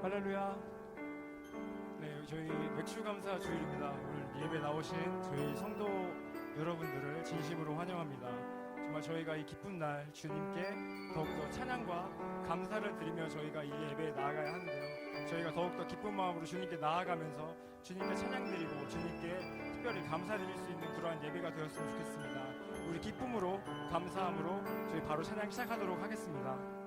할렐루야. 네, 저희 맥주감사 주일입니다. 오늘 예배 나오신 저희 성도 여러분들을 진심으로 환영합니다. 정말 저희가 이 기쁜 날 주님께 더욱더 찬양과 감사를 드리며 저희가 이 예배에 나아가야 하는데요. 저희가 더욱더 기쁜 마음으로 주님께 나아가면서 주님께 찬양드리고 주님께 특별히 감사드릴 수 있는 그러한 예배가 되었으면 좋겠습니다. 우리 기쁨으로 감사함으로 저희 바로 찬양 시작하도록 하겠습니다.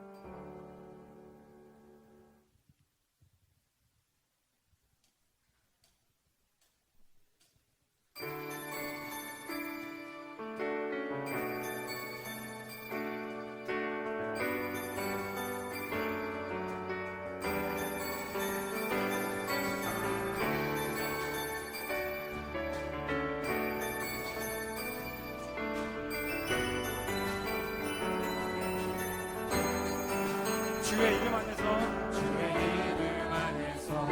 주의 이름 안에서 주의 이름 안에서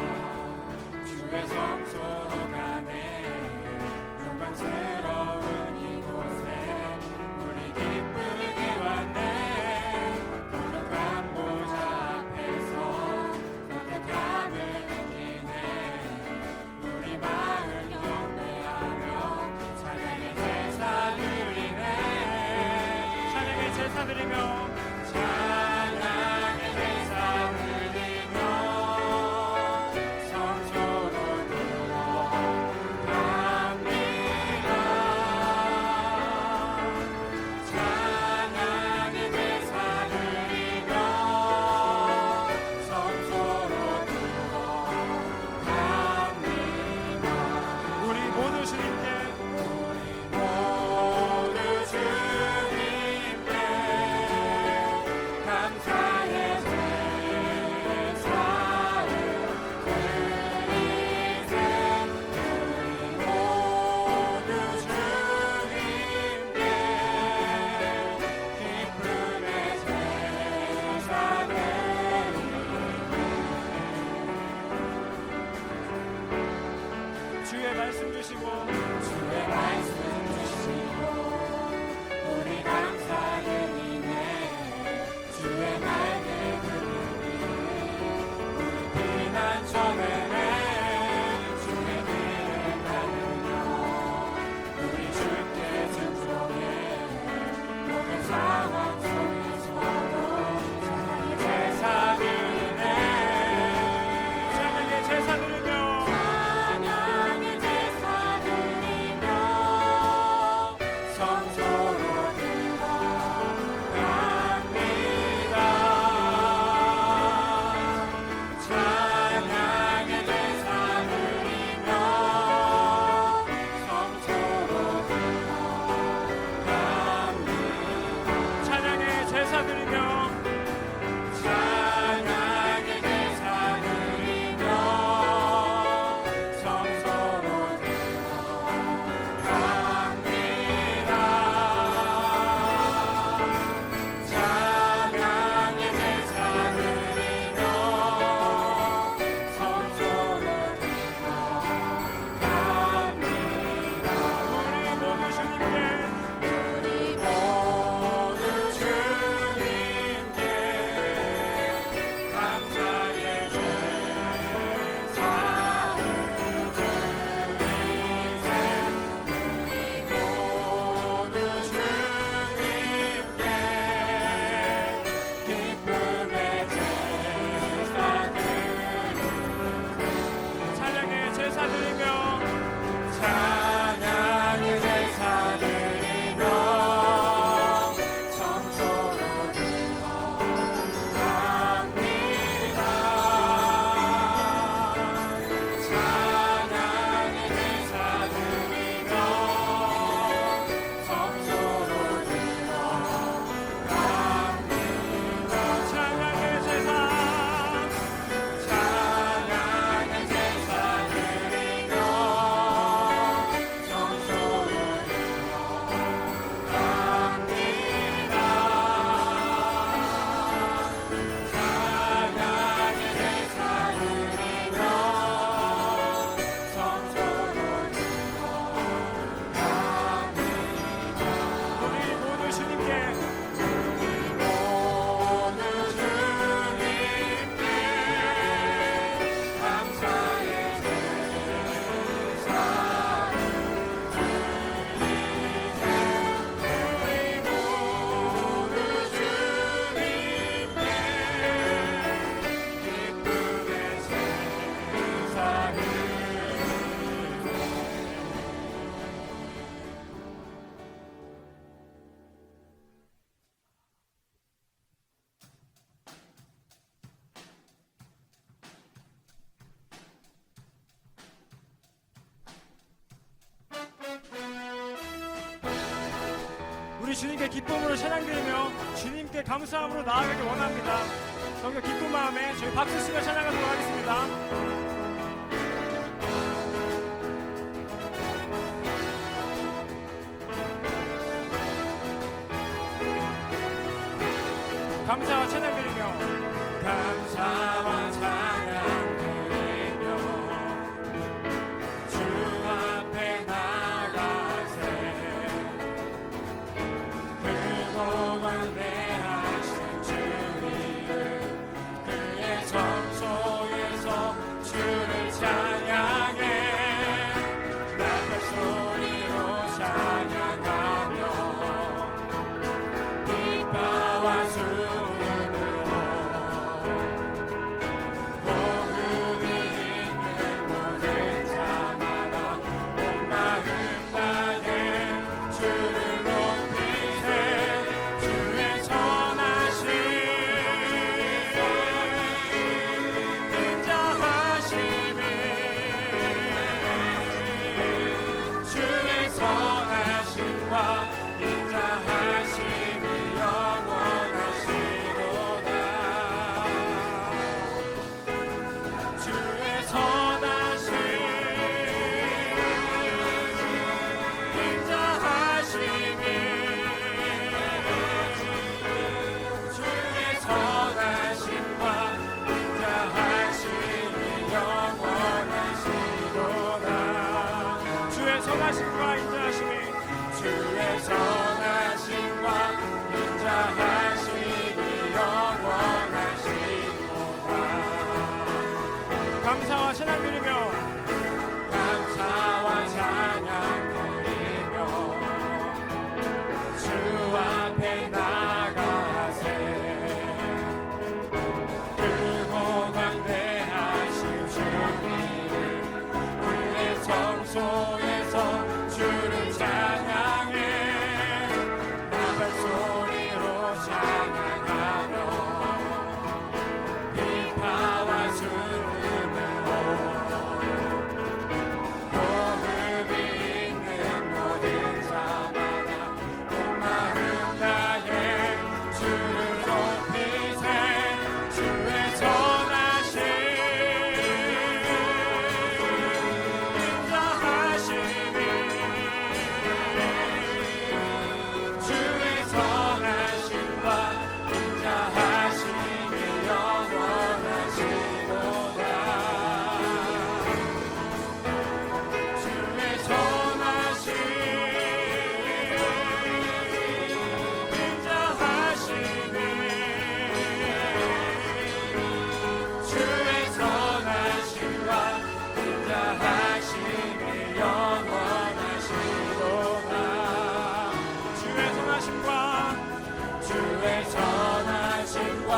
주의 성소로 가네. 영광스러운 이곳에 우리 기쁘게 왔네. 거룩한 보좌 앞에서 선택함을 느끼네. 우리 마음 경배하며 찬양의 제사 드리네. 찬양의 제사 드리며 주의 말씀 주시고 주의 말씀 주시고 우리 감사드리네. 주의 말을 들으니 우리 피난 전에네. 주의 길을 따르며 우리 주께 순종해. 모든 상황 속에서도 찬양의 제사 드리네. 찬양의 제사 드리며 우리 주님께 기쁨으로 찬양드리며 주님께 감사함으로 나아가길 원합니다. 그 기쁜 마음에 저희 박수 치며 찬양하도록 하겠습니다. 감사와 찬양 드리며 감사와 찬양 드리며 주 앞에 나가세 크고 광대하신 주 이름 그의 성소에서 주를 찬양해 나팔 소리로 찬양하며 빛바와 수 선하심과 인자하심이 주의 선하심과 인자하심이 영원하시도다. 감사와 찬양 드리며 감사와 찬양 드리며 주 앞에 나가세 크고 광대하신 주 이름 그의 성소 주를 찬양해 나팔 소리로 찬양하며 비파와 순음으로 호흡이 있는 모든 자마다 온 마음 다해 주를 높이세 주의 선하심 인자하심이 주의 선하심과 인자하심이 영원하시도다. 주의 선하심 인자하심이 주의 선하심과 인자하심이 영원하시도다. 주의 선하심과 주의 선하심과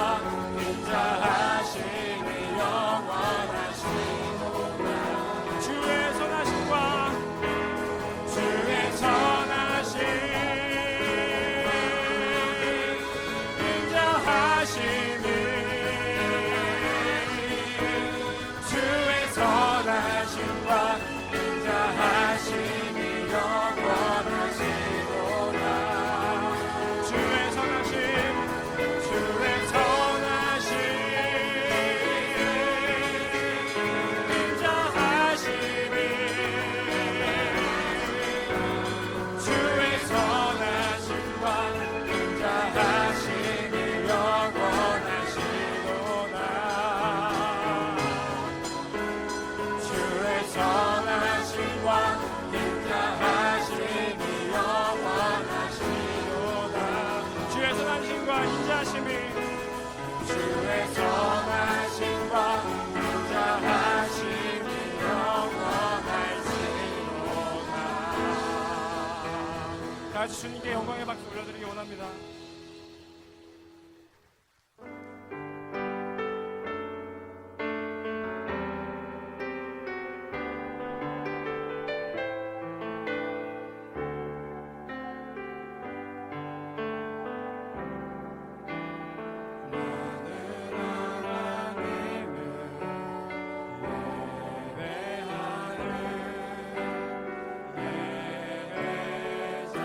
인자하심이 영원하시도다. 주의 선하심과 주의 선하심 인자하심이 주의 선하심과 인자하심이 영원하시도다. 주의 선하심 주의 선하심 인자하심이 주의 선하심과 인자하심이 영원하시도다. 주의 선하심과 인자하심이 영원하시도다. 주의 선하심과 인자하심이 주의 선하심과 인자하심이 영원하시도다. 다 같이 주님께 영광의 박수 올려드리기 원합니다. 예배자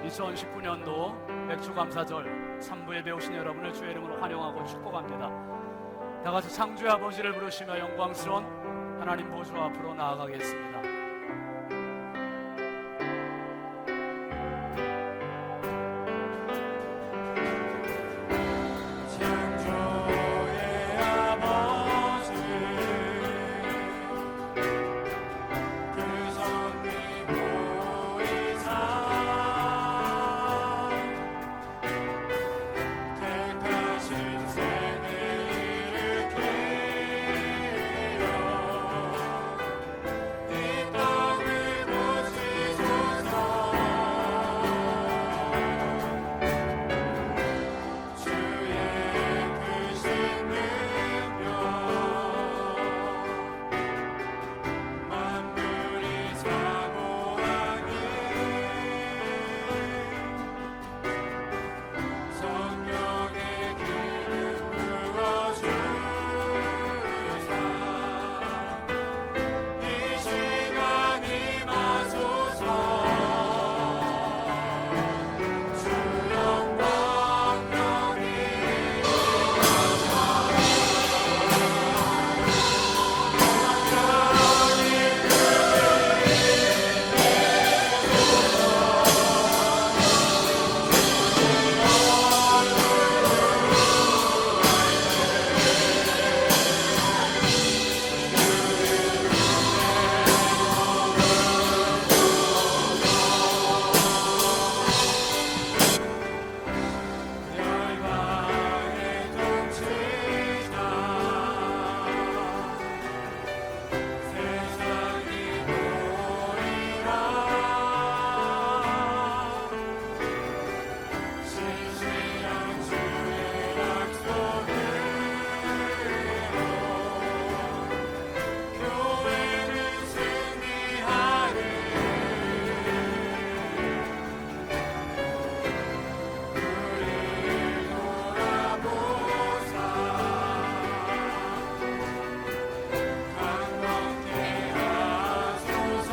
2019년도 맥주감사절 3부에 배우신 여러분을 주의 이름으로 환영하고 축복합니다. 다 같이 창조의 아버지를 부르시며 영광스러운 하나님 보좌 앞으로 나아가겠습니다. 창조의 아버지 그 섭리보이사 택하신 생을 일으키려 이 땅을 고치소서. 주의 크신 능력 만물이 사모하니 성령의 기름 부어주사 이 시간 임하소서. 주 영광 영이 열방의 통치자 세상이 보리라 신실한 주의 약속으로 교회는 승리하리. 우리를 돌아보사 강건케 하소서.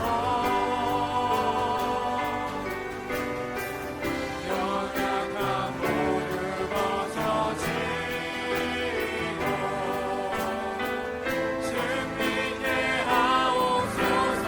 연약한 모두 벗어지고 승리케 하옵소서.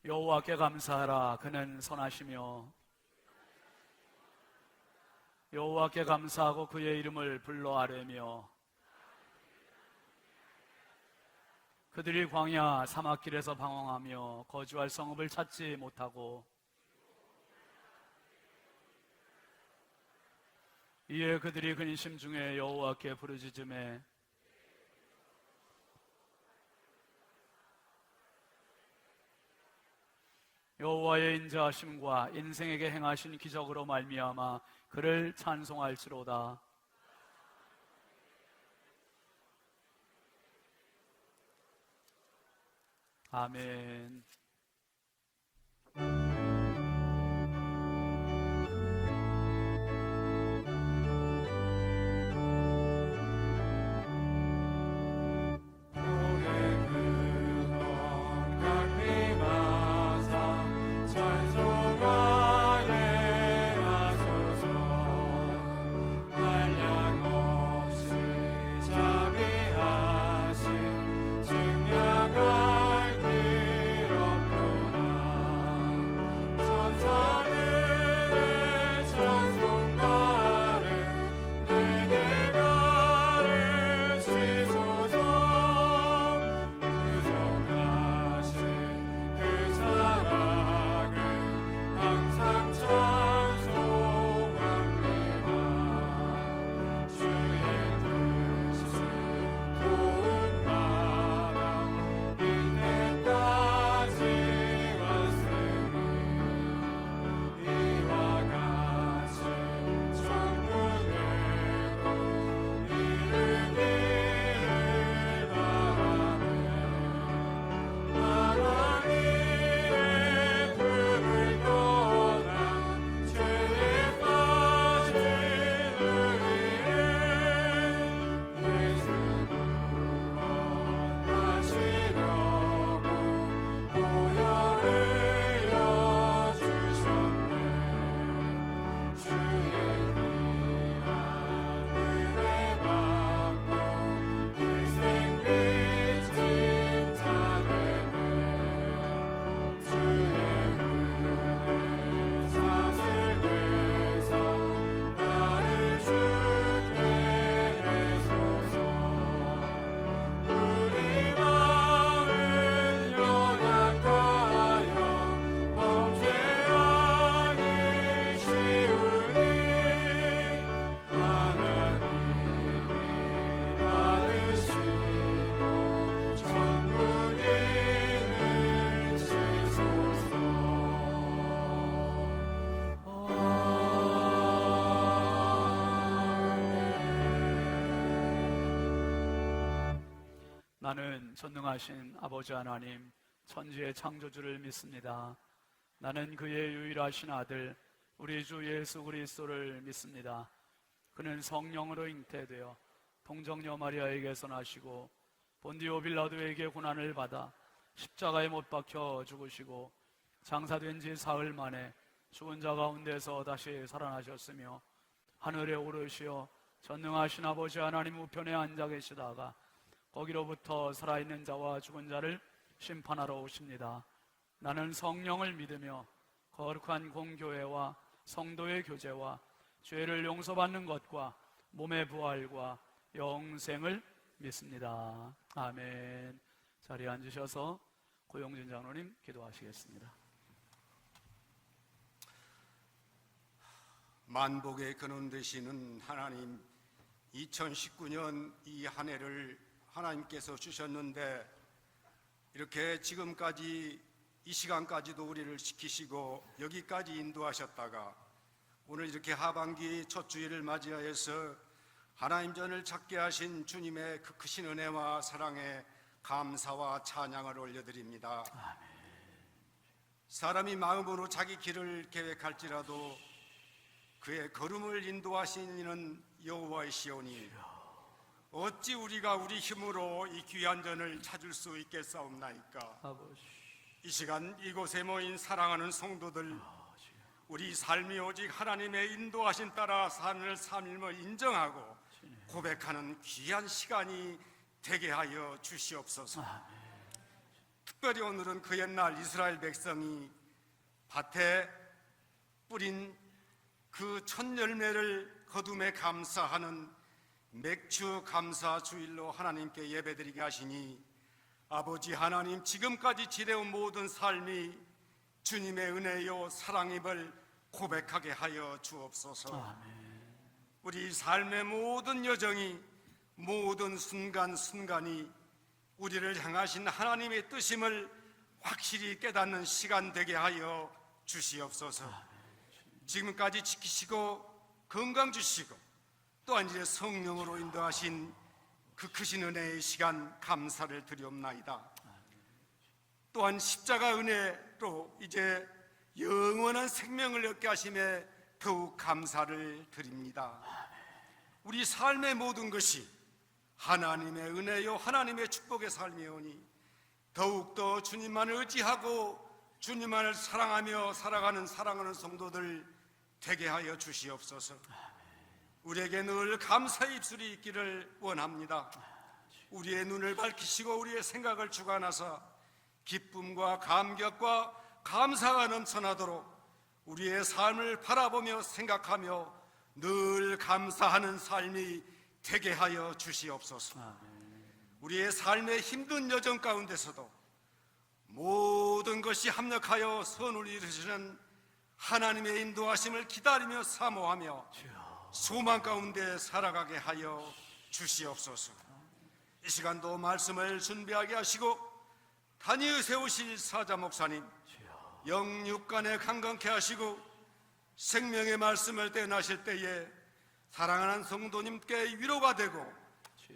여호와께 감사하라. 그는 선하시며 여호와께 감사하고 그의 이름을 불러 아뢰며 그들이 광야 사막길에서 방황하며 거주할 성읍을 찾지 못하고 이에 그들이 근심 중에 여호와께 부르짖음에 여호와의 인자하심과 인생에게 행하신 기적으로 말미암아 그를 찬송할지로다. 아멘. 나는 전능하신 아버지 하나님, 천지의 창조주를 믿습니다. 나는 그의 유일하신 아들, 우리 주 예수 그리스도를 믿습니다. 그는 성령으로 잉태되어 동정녀 마리아에게서 나시고 본디오 빌라도에게 고난을 받아 십자가에 못 박혀 죽으시고 장사된 지 사흘 만에 죽은 자 가운데서 다시 살아나셨으며 하늘에 오르시어 전능하신 아버지 하나님 우편에 앉아 계시다가 거기로부터 살아있는 자와 죽은 자를 심판하러 오십니다. 나는 성령을 믿으며 거룩한 공교회와 성도의 교제와 죄를 용서받는 것과 몸의 부활과 영생을 믿습니다. 아멘. 자리에 앉으셔서 고용진 장로님 기도하시겠습니다. 만복의 근원 되시는 하나님, 2019년 이 한 해를 하나님께서 주셨는데 이렇게 지금까지 이 시간까지도 우리를 지키시고 여기까지 인도하셨다가 오늘 이렇게 하반기 첫 주일을 맞이하여서 하나님 전을 찾게 하신 주님의 그 크신 은혜와 사랑에 감사와 찬양을 올려드립니다. 사람이 마음으로 자기 길을 계획할지라도 그의 걸음을 인도하시는 이는 여호와이시오니 어찌 우리가 우리 힘으로 이 귀한 전을 찾을 수 있겠사옵나이까. 이 시간 이곳에 모인 사랑하는 성도들, 우리 삶이 오직 하나님의 인도하신 따라 사는 삶임을 인정하고 고백하는 귀한 시간이 되게 하여 주시옵소서. 특별히 오늘은 그 옛날 이스라엘 백성이 밭에 뿌린 그 첫 열매를 거둠에 감사하는 맥주 감사 주일로 하나님께 예배드리게 하시니 아버지 하나님, 지금까지 지내온 모든 삶이 주님의 은혜요 사랑임을 고백하게 하여 주옵소서. 우리 삶의 모든 여정이, 모든 순간순간이 우리를 향하신 하나님의 뜻임을 확실히 깨닫는 시간 되게 하여 주시옵소서. 지금까지 지키시고 건강 주시고 또한 이제 성령으로 인도하신 그 크신 은혜의 시간 감사를 드리옵나이다. 또한 십자가 은혜로 이제 영원한 생명을 얻게 하심에 더욱 감사를 드립니다. 우리 삶의 모든 것이 하나님의 은혜요 하나님의 축복의 삶이오니 더욱더 주님만을 의지하고 주님만을 사랑하며 살아가는 사랑하는 성도들 되게 하여 주시옵소서. 우리에게 늘 감사의 입술이 있기를 원합니다. 우리의 눈을 밝히시고 우리의 생각을 주관하사 기쁨과 감격과 감사가 넘쳐나도록 우리의 삶을 바라보며 생각하며 늘 감사하는 삶이 되게 하여 주시옵소서. 우리의 삶의 힘든 여정 가운데서도 모든 것이 합력하여 선을 이루시는 하나님의 인도하심을 기다리며 사모하며 소망 가운데 살아가게 하여 주시옵소서. 이 시간도 말씀을 준비하게 하시고 단위에 세우실 사자 목사님 영육간에 강건케 하시고 생명의 말씀을 떼어나실 때에 사랑하는 성도님께 위로가 되고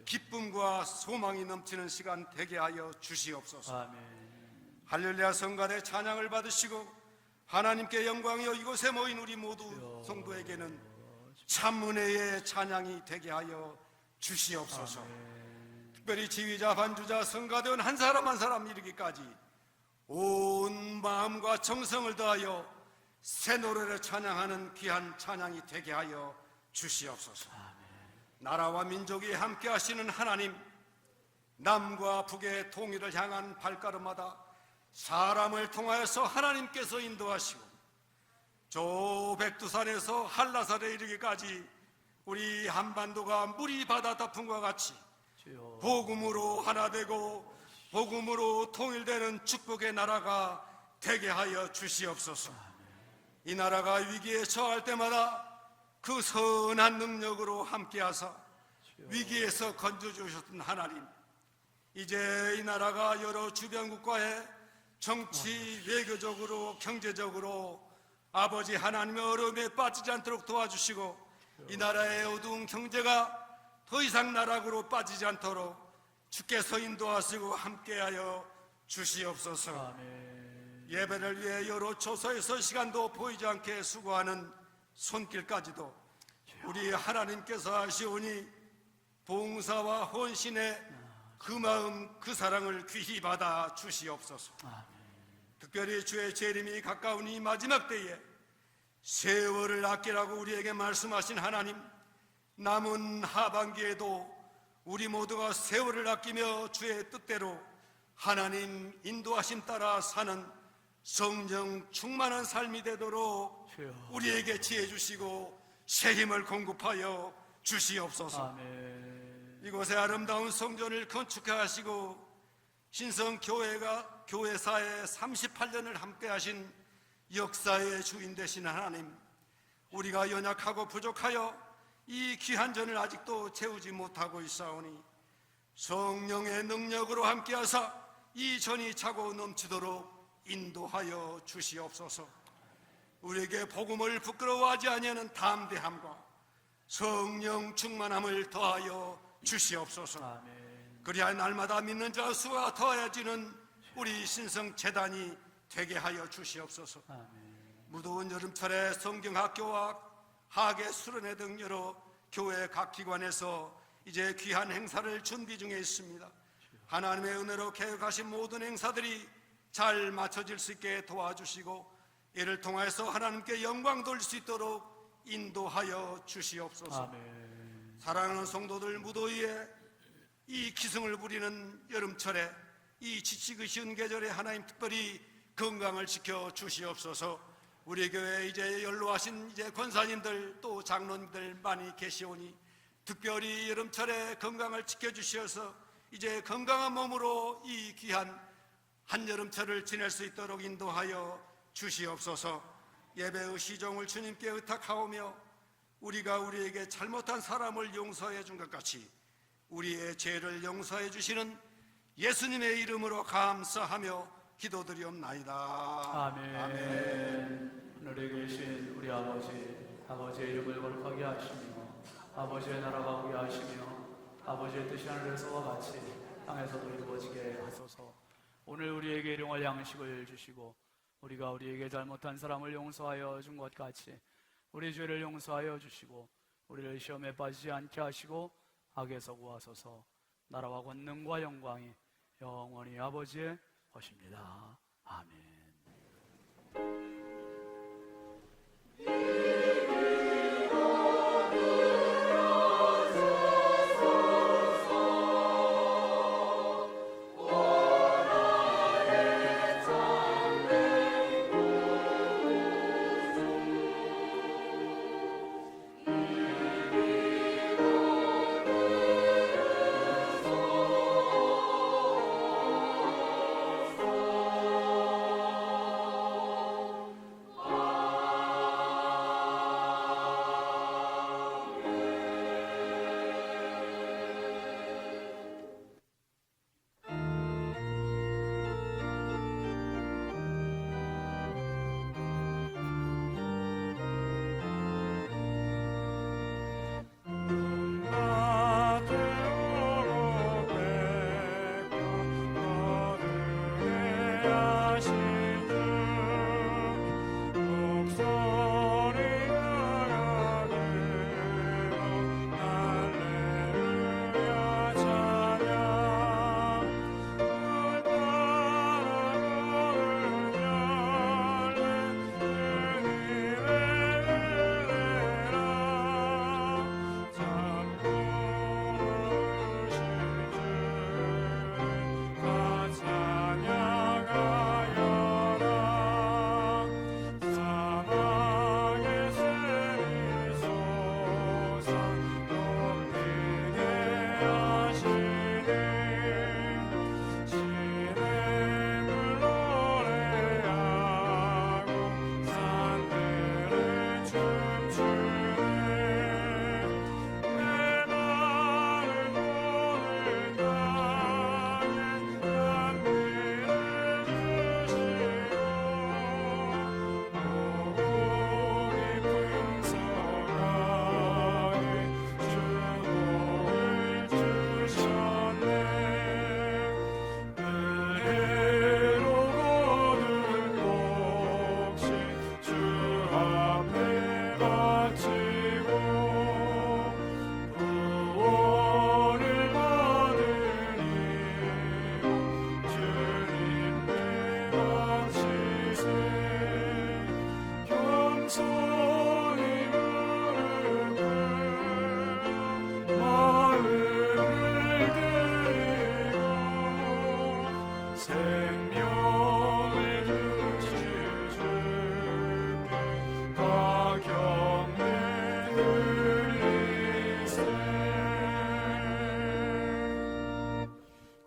기쁨과 소망이 넘치는 시간 되게 하여 주시옵소서. 할렐루야 성가대 찬양을 받으시고 하나님께 영광이여 이곳에 모인 우리 모두 성도에게는 참은혜의 찬양이 되게 하여 주시옵소서. 특별히 지휘자 반주자 성가대원 한 사람 한 사람 이르기까지 온 마음과 정성을 다하여 새 노래를 찬양하는 귀한 찬양이 되게 하여 주시옵소서. 나라와 민족이 함께 하시는 하나님, 남과 북의 통일을 향한 발걸음마다 사람을 통하여서 하나님께서 인도하시고 저 백두산에서 한라산에 이르기까지 우리 한반도가 물이 바다 덮음과 같이 복음으로 하나 되고 복음으로 통일되는 축복의 나라가 되게 하여 주시옵소서. 이 나라가 위기에 처할 때마다 그 선한 능력으로 함께하사 위기에서 건져주셨던 하나님, 이제 이 나라가 여러 주변 국가의 정치, 외교적으로, 경제적으로 아버지 하나님의 어려움에 빠지지 않도록 도와주시고 이 나라의 어두운 경제가 더 이상 나락으로 빠지지 않도록 주께서 인도하시고 함께하여 주시옵소서. 예배를 위해 여러 초소에서 시간도 보이지 않게 수고하는 손길까지도 우리 하나님께서 하시오니 봉사와 헌신의 그 마음 그 사랑을 귀히 받아 주시옵소서. 특별히 주의 재림이 가까운 이 마지막 때에 세월을 아끼라고 우리에게 말씀하신 하나님, 남은 하반기에도 우리 모두가 세월을 아끼며 주의 뜻대로 하나님 인도하심 따라 사는 성령 충만한 삶이 되도록 우리에게 지혜 주시고 새 힘을 공급하여 주시옵소서. 이곳에 아름다운 성전을 건축해 하시고 신성교회가 교회사에 38년을 함께 하신 역사의 주인 되신 하나님, 우리가 연약하고 부족하여 이 귀한 전을 아직도 채우지 못하고 있사오니 성령의 능력으로 함께 하사 이 전이 차고 넘치도록 인도하여 주시옵소서. 우리에게 복음을 부끄러워하지 아니하는 담대함과 성령 충만함을 더하여 주시옵소서. 그리하여 날마다 믿는 자 수가 더하여지는 우리 신성재단이 되게 하여 주시옵소서. 무더운 여름철에 성경학교와 하계 수련회 등 여러 교회 각 기관에서 이제 귀한 행사를 준비 중에 있습니다. 하나님의 은혜로 계획하신 모든 행사들이 잘 맞춰질 수 있게 도와주시고 이를 통해서 하나님께 영광 돌릴 수 있도록 인도하여 주시옵소서. 사랑하는 성도들, 무더위에 이 기승을 부리는 여름철에 이 지치기 쉬운 계절에 하나님 특별히 건강을 지켜 주시옵소서. 우리 교회에 이제 연로하신 이제 권사님들 또 장로님들 많이 계시오니 특별히 여름철에 건강을 지켜주셔서 이제 건강한 몸으로 이 귀한 한여름철을 지낼 수 있도록 인도하여 주시옵소서. 예배의 시종을 주님께 의탁하오며 우리가 우리에게 잘못한 사람을 용서해 준 것 같이 우리의 죄를 용서해 주시는 예수님의 이름으로 감사하며 기도드리옵나이다. 아멘. 하늘에 계신 우리 아버지의 이름을 거룩하게 하시며 아버지의 나라가 오게 하시며 아버지의 뜻이 하늘에서와 같이 땅에서도 이루어지게 하소서. 오늘 우리에게 일용할 양식을 주시고 우리가 우리에게 잘못한 사람을 용서하여 준 것 같이 우리 죄를 용서하여 주시고 우리를 시험에 빠지지 않게 하시고 악에서 구하소서. 나라와 권능과 영광이 영원히 아버지의 것입니다. 아멘.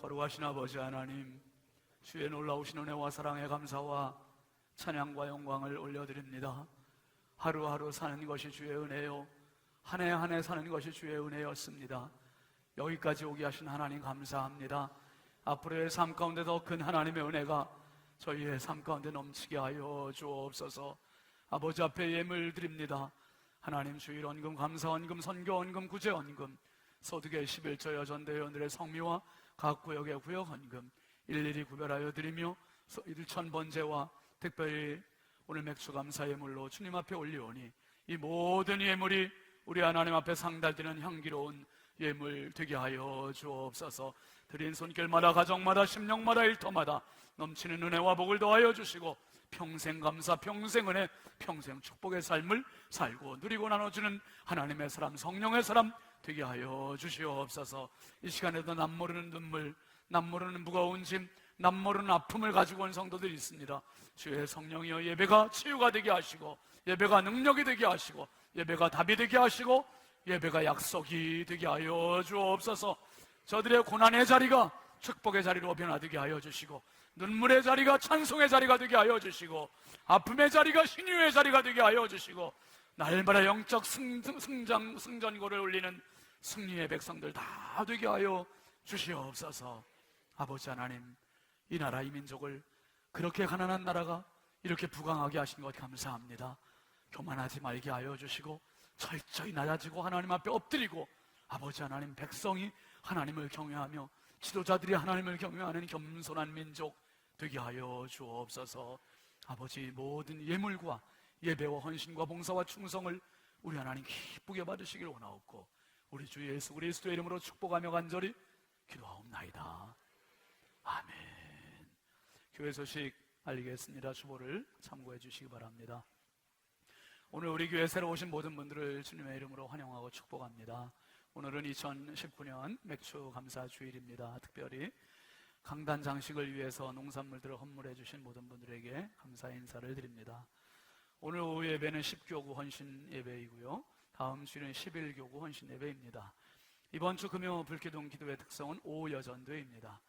거룩하신 아버지 하나님, 주의 놀라우신 은혜와 사랑에 감사와 찬양과 영광을 올려드립니다. 하루하루 사는 것이 주의 은혜요, 한 해 한 해 사는 것이 주의 은혜였습니다. 여기까지 오게 하신 하나님 감사합니다. 앞으로의 삶 가운데 더 큰 하나님의 은혜가 저희의 삶 가운데 넘치게 하여 주옵소서. 아버지 앞에 예물 드립니다. 하나님 주일 헌금, 감사 헌금, 선교 헌금, 구제 헌금, 소득의 11조 여전대원들의 성미와 각 구역의 구역 헌금 일일이 구별하여 드리며 1,000번제와 특별히 오늘 맥주 감사 예물로 주님 앞에 올리오니 이 모든 예물이 우리 하나님 앞에 상달되는 향기로운 예물 되게 하여 주옵소서. 드린 손길마다 가정마다 심령마다 일터마다 넘치는 은혜와 복을 더하여 주시고 평생 감사, 평생 은혜, 평생 축복의 삶을 살고 누리고 나눠주는 하나님의 사람, 성령의 사람 되게 하여 주시옵소서. 이 시간에도 남모르는 눈물, 남모르는 무거운 짐, 남모르는 아픔을 가지고 온 성도들이 있습니다. 주의 성령이여 예배가 치유가 되게 하시고, 예배가 능력이 되게 하시고, 예배가 답이 되게 하시고, 예배가 약속이 되게 하여 주옵소서. 저들의 고난의 자리가 축복의 자리로 변화되게 하여 주시고, 눈물의 자리가 찬송의 자리가 되게 하여 주시고, 아픔의 자리가 신유의 자리가 되게 하여 주시고, 날마다 영적 승전고를 올리는 승리의 백성들 다 되게 하여 주시옵소서. 아버지 하나님, 이 나라, 이 민족을 그렇게 가난한 나라가 이렇게 부강하게 하신 것 감사합니다. 교만하지 말게 하여 주시고 철저히 낮아지고 하나님 앞에 엎드리고, 아버지 하나님, 백성이 하나님을 경외하며 지도자들이 하나님을 경외하는 겸손한 민족 되게 하여 주옵소서. 아버지, 모든 예물과 예배와 헌신과 봉사와 충성을 우리 하나님 기쁘게 받으시길 원하옵고 우리 주 예수 그리스도의 이름으로 축복하며 간절히 기도하옵나이다. 아멘. 교회 소식 알리겠습니다. 주보를 참고해 주시기 바랍니다. 오늘 우리 교회 새로 오신 모든 분들을 주님의 이름으로 환영하고 축복합니다. 오늘은 2019년 맥주 감사 주일입니다. 특별히 강단 장식을 위해서 농산물들을 헌물해 주신 모든 분들에게 감사 인사를 드립니다. 오늘 오후 예배는 10교구 헌신 예배이고요. 다음 주는 11교구 헌신 예배입니다. 이번 주 금요 불기둥 기도회 특성은 오후 여전도입니다.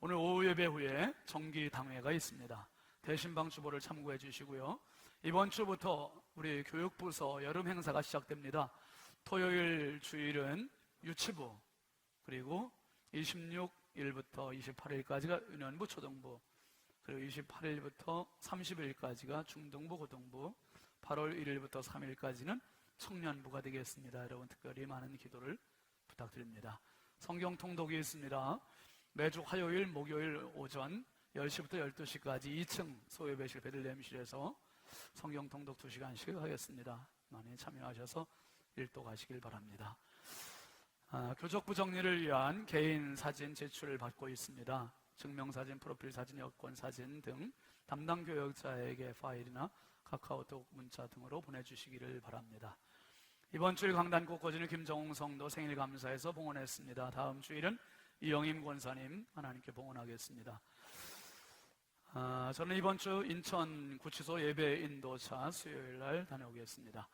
오늘 오후 예배 후에 정기 당회가 있습니다. 대신방 주보를 참고해 주시고요. 이번 주부터 우리 교육부서 여름 행사가 시작됩니다. 토요일 주일은 유치부, 그리고 26일부터 28일까지가 유년부 초등부, 그리고 28일부터 30일까지가 중등부 고등부, 8월 1일부터 3일까지는 청년부가 되겠습니다. 여러분 특별히 많은 기도를 부탁드립니다. 성경 통독이 있습니다. 매주 화요일, 목요일 오전 10시부터 12시까지 2층 소예배실 베들레헴실에서 성경 통독 2시간씩 하겠습니다. 많이 참여하셔서 일도 가시길 바랍니다. 교적부 정리를 위한 개인 사진 제출을 받고 있습니다. 증명사진, 프로필사진, 여권사진 등 담당 교역자에게 파일이나 카카오톡 문자 등으로 보내주시기를 바랍니다. 이번 주일 강단 꽃꽂이는 김정웅 성도 생일 감사에서 봉헌했습니다. 다음 주일은 이영임 권사님 하나님께 봉헌하겠습니다. 저는 이번 주 인천 구치소 예배 인도차 수요일 날 다녀오겠습니다.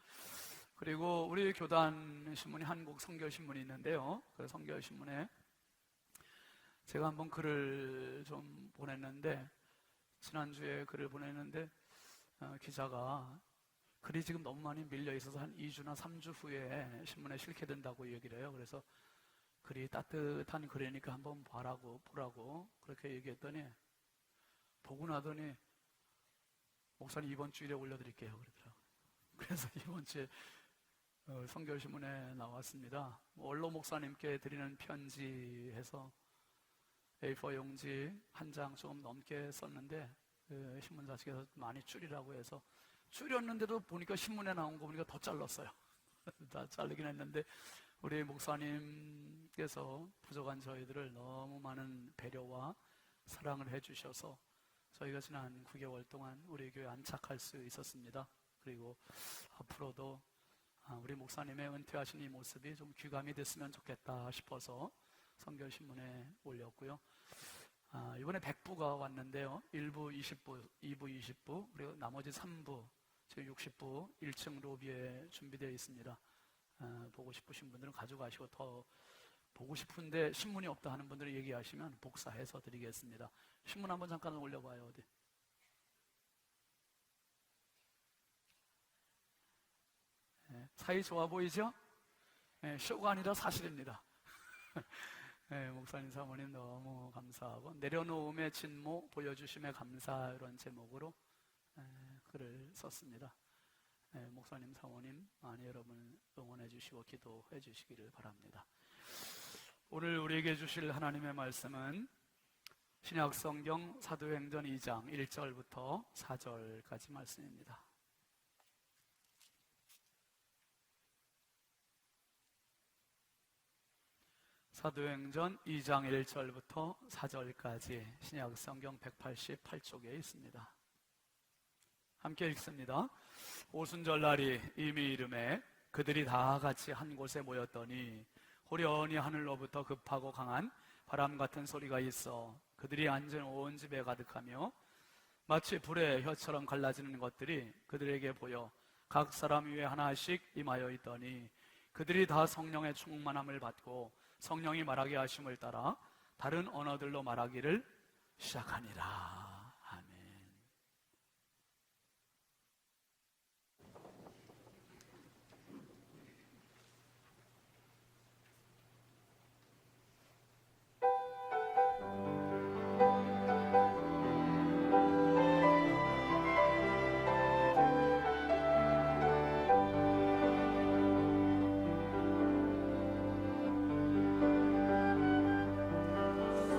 그리고 우리 교단 신문이 한국 선교신문이 있는데요. 그 선교신문에 제가 한번 글을 좀 보냈는데, 지난주에 글을 보냈는데 기자가 글이 지금 너무 많이 밀려 있어서 한 2주나 3주 후에 신문에 실게 된다고 얘기를 해요. 그래서 글이 따뜻한 글이니까 한번 보라고 그렇게 얘기했더니, 보고 나더니 목사님 이번 주일에 올려드릴게요 그러더라고요. 그래서 이번 주에 선교신문에 나왔습니다. 원로 목사님께 드리는 편지 해서 A4 용지 한 장 좀 넘게 썼는데 신문사측에서 많이 줄이라고 해서 줄였는데도 보니까 신문에 나온 거 보니까 더 잘랐어요. 다 자르긴 했는데 우리 목사님께서 부족한 저희들을 너무 많은 배려와 사랑을 해주셔서 저희가 지난 9개월 동안 우리 교회에 안착할 수 있었습니다. 그리고 앞으로도 우리 목사님의 은퇴하신 이 모습이 좀 귀감이 됐으면 좋겠다 싶어서 선교신문에 올렸고요. 이번에 100부가 왔는데요. 1부, 20부, 2부, 20부, 그리고 나머지 3부, 지금 60부 1층 로비에 준비되어 있습니다. 보고 싶으신 분들은 가져가시고, 더 보고 싶은데 신문이 없다 하는 분들은 얘기하시면 복사해서 드리겠습니다. 신문 한번 잠깐 올려봐요. 어디? 사이 좋아 보이죠? 쇼가 아니라 사실입니다. 목사님 사모님 너무 감사하고, 내려놓음의 진모 보여주심에 감사, 이런 제목으로 글을 썼습니다. 목사님 사모님 많이 여러분 응원해 주시고 기도해 주시기를 바랍니다. 오늘 우리에게 주실 하나님의 말씀은 신약성경 사도행전 2장 1절부터 4절까지 말씀입니다. 사도행전 2장 1절부터 4절까지 신약성경 188쪽에 있습니다. 함께 읽습니다. 오순절 날이 이미 이름에 그들이 다 같이 한 곳에 모였더니 호련히 하늘로부터 급하고 강한 바람 같은 소리가 있어 그들이 앉은 온 집에 가득하며 마치 불의 혀처럼 갈라지는 것들이 그들에게 보여 각 사람 위에 하나씩 임하여 있더니 그들이 다 성령의 충만함을 받고 성령이 말하게 하심을 따라 다른 언어들로 말하기를 시작하니라.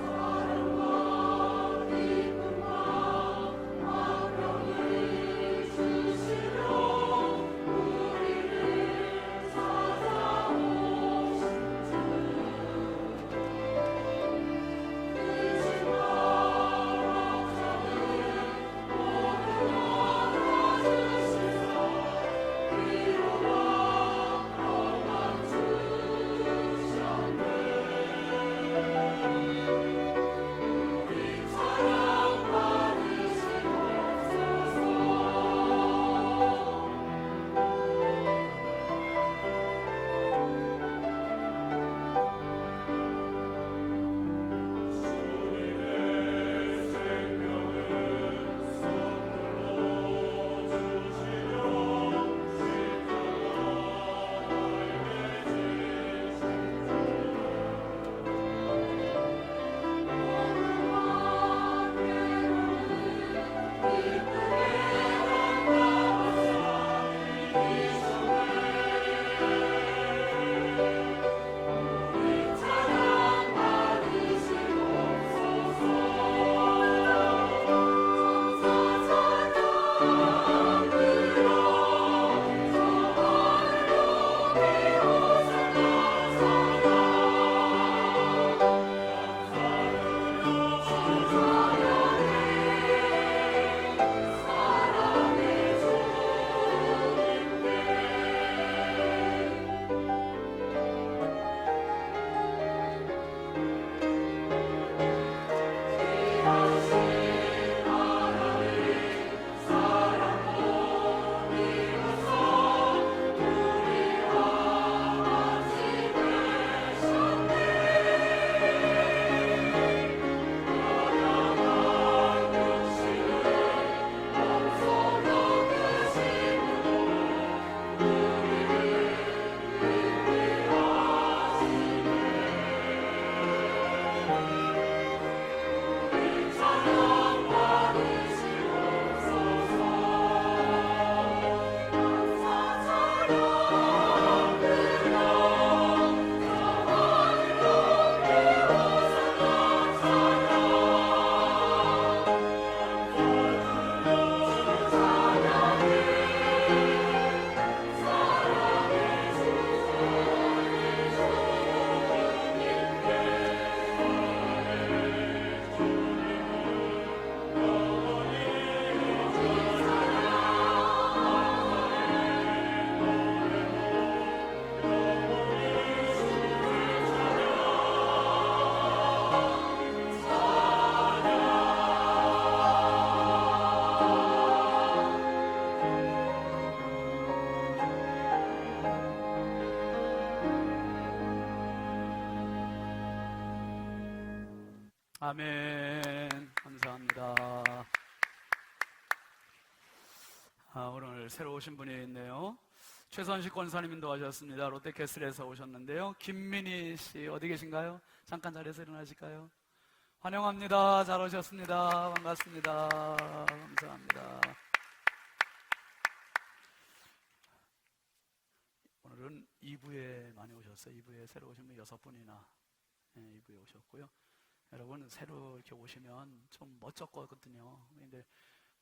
사랑과 기쁨 아멘. 감사합니다. 오늘 새로 오신 분이 있네요. 최선식 권사님 인도하셨습니다. 롯데캐슬에서 오셨는데요. 김민희 씨 어디 계신가요? 잠깐 자리에서 일어나실까요? 환영합니다. 잘 오셨습니다. 반갑습니다. 감사합니다. 오늘은 2부에 많이 오셨어요. 2부에 새로 오신 분 6분이나 2부에 오셨고요. 여러분 새로 이렇게 오시면 좀 멋졌거든요. 근데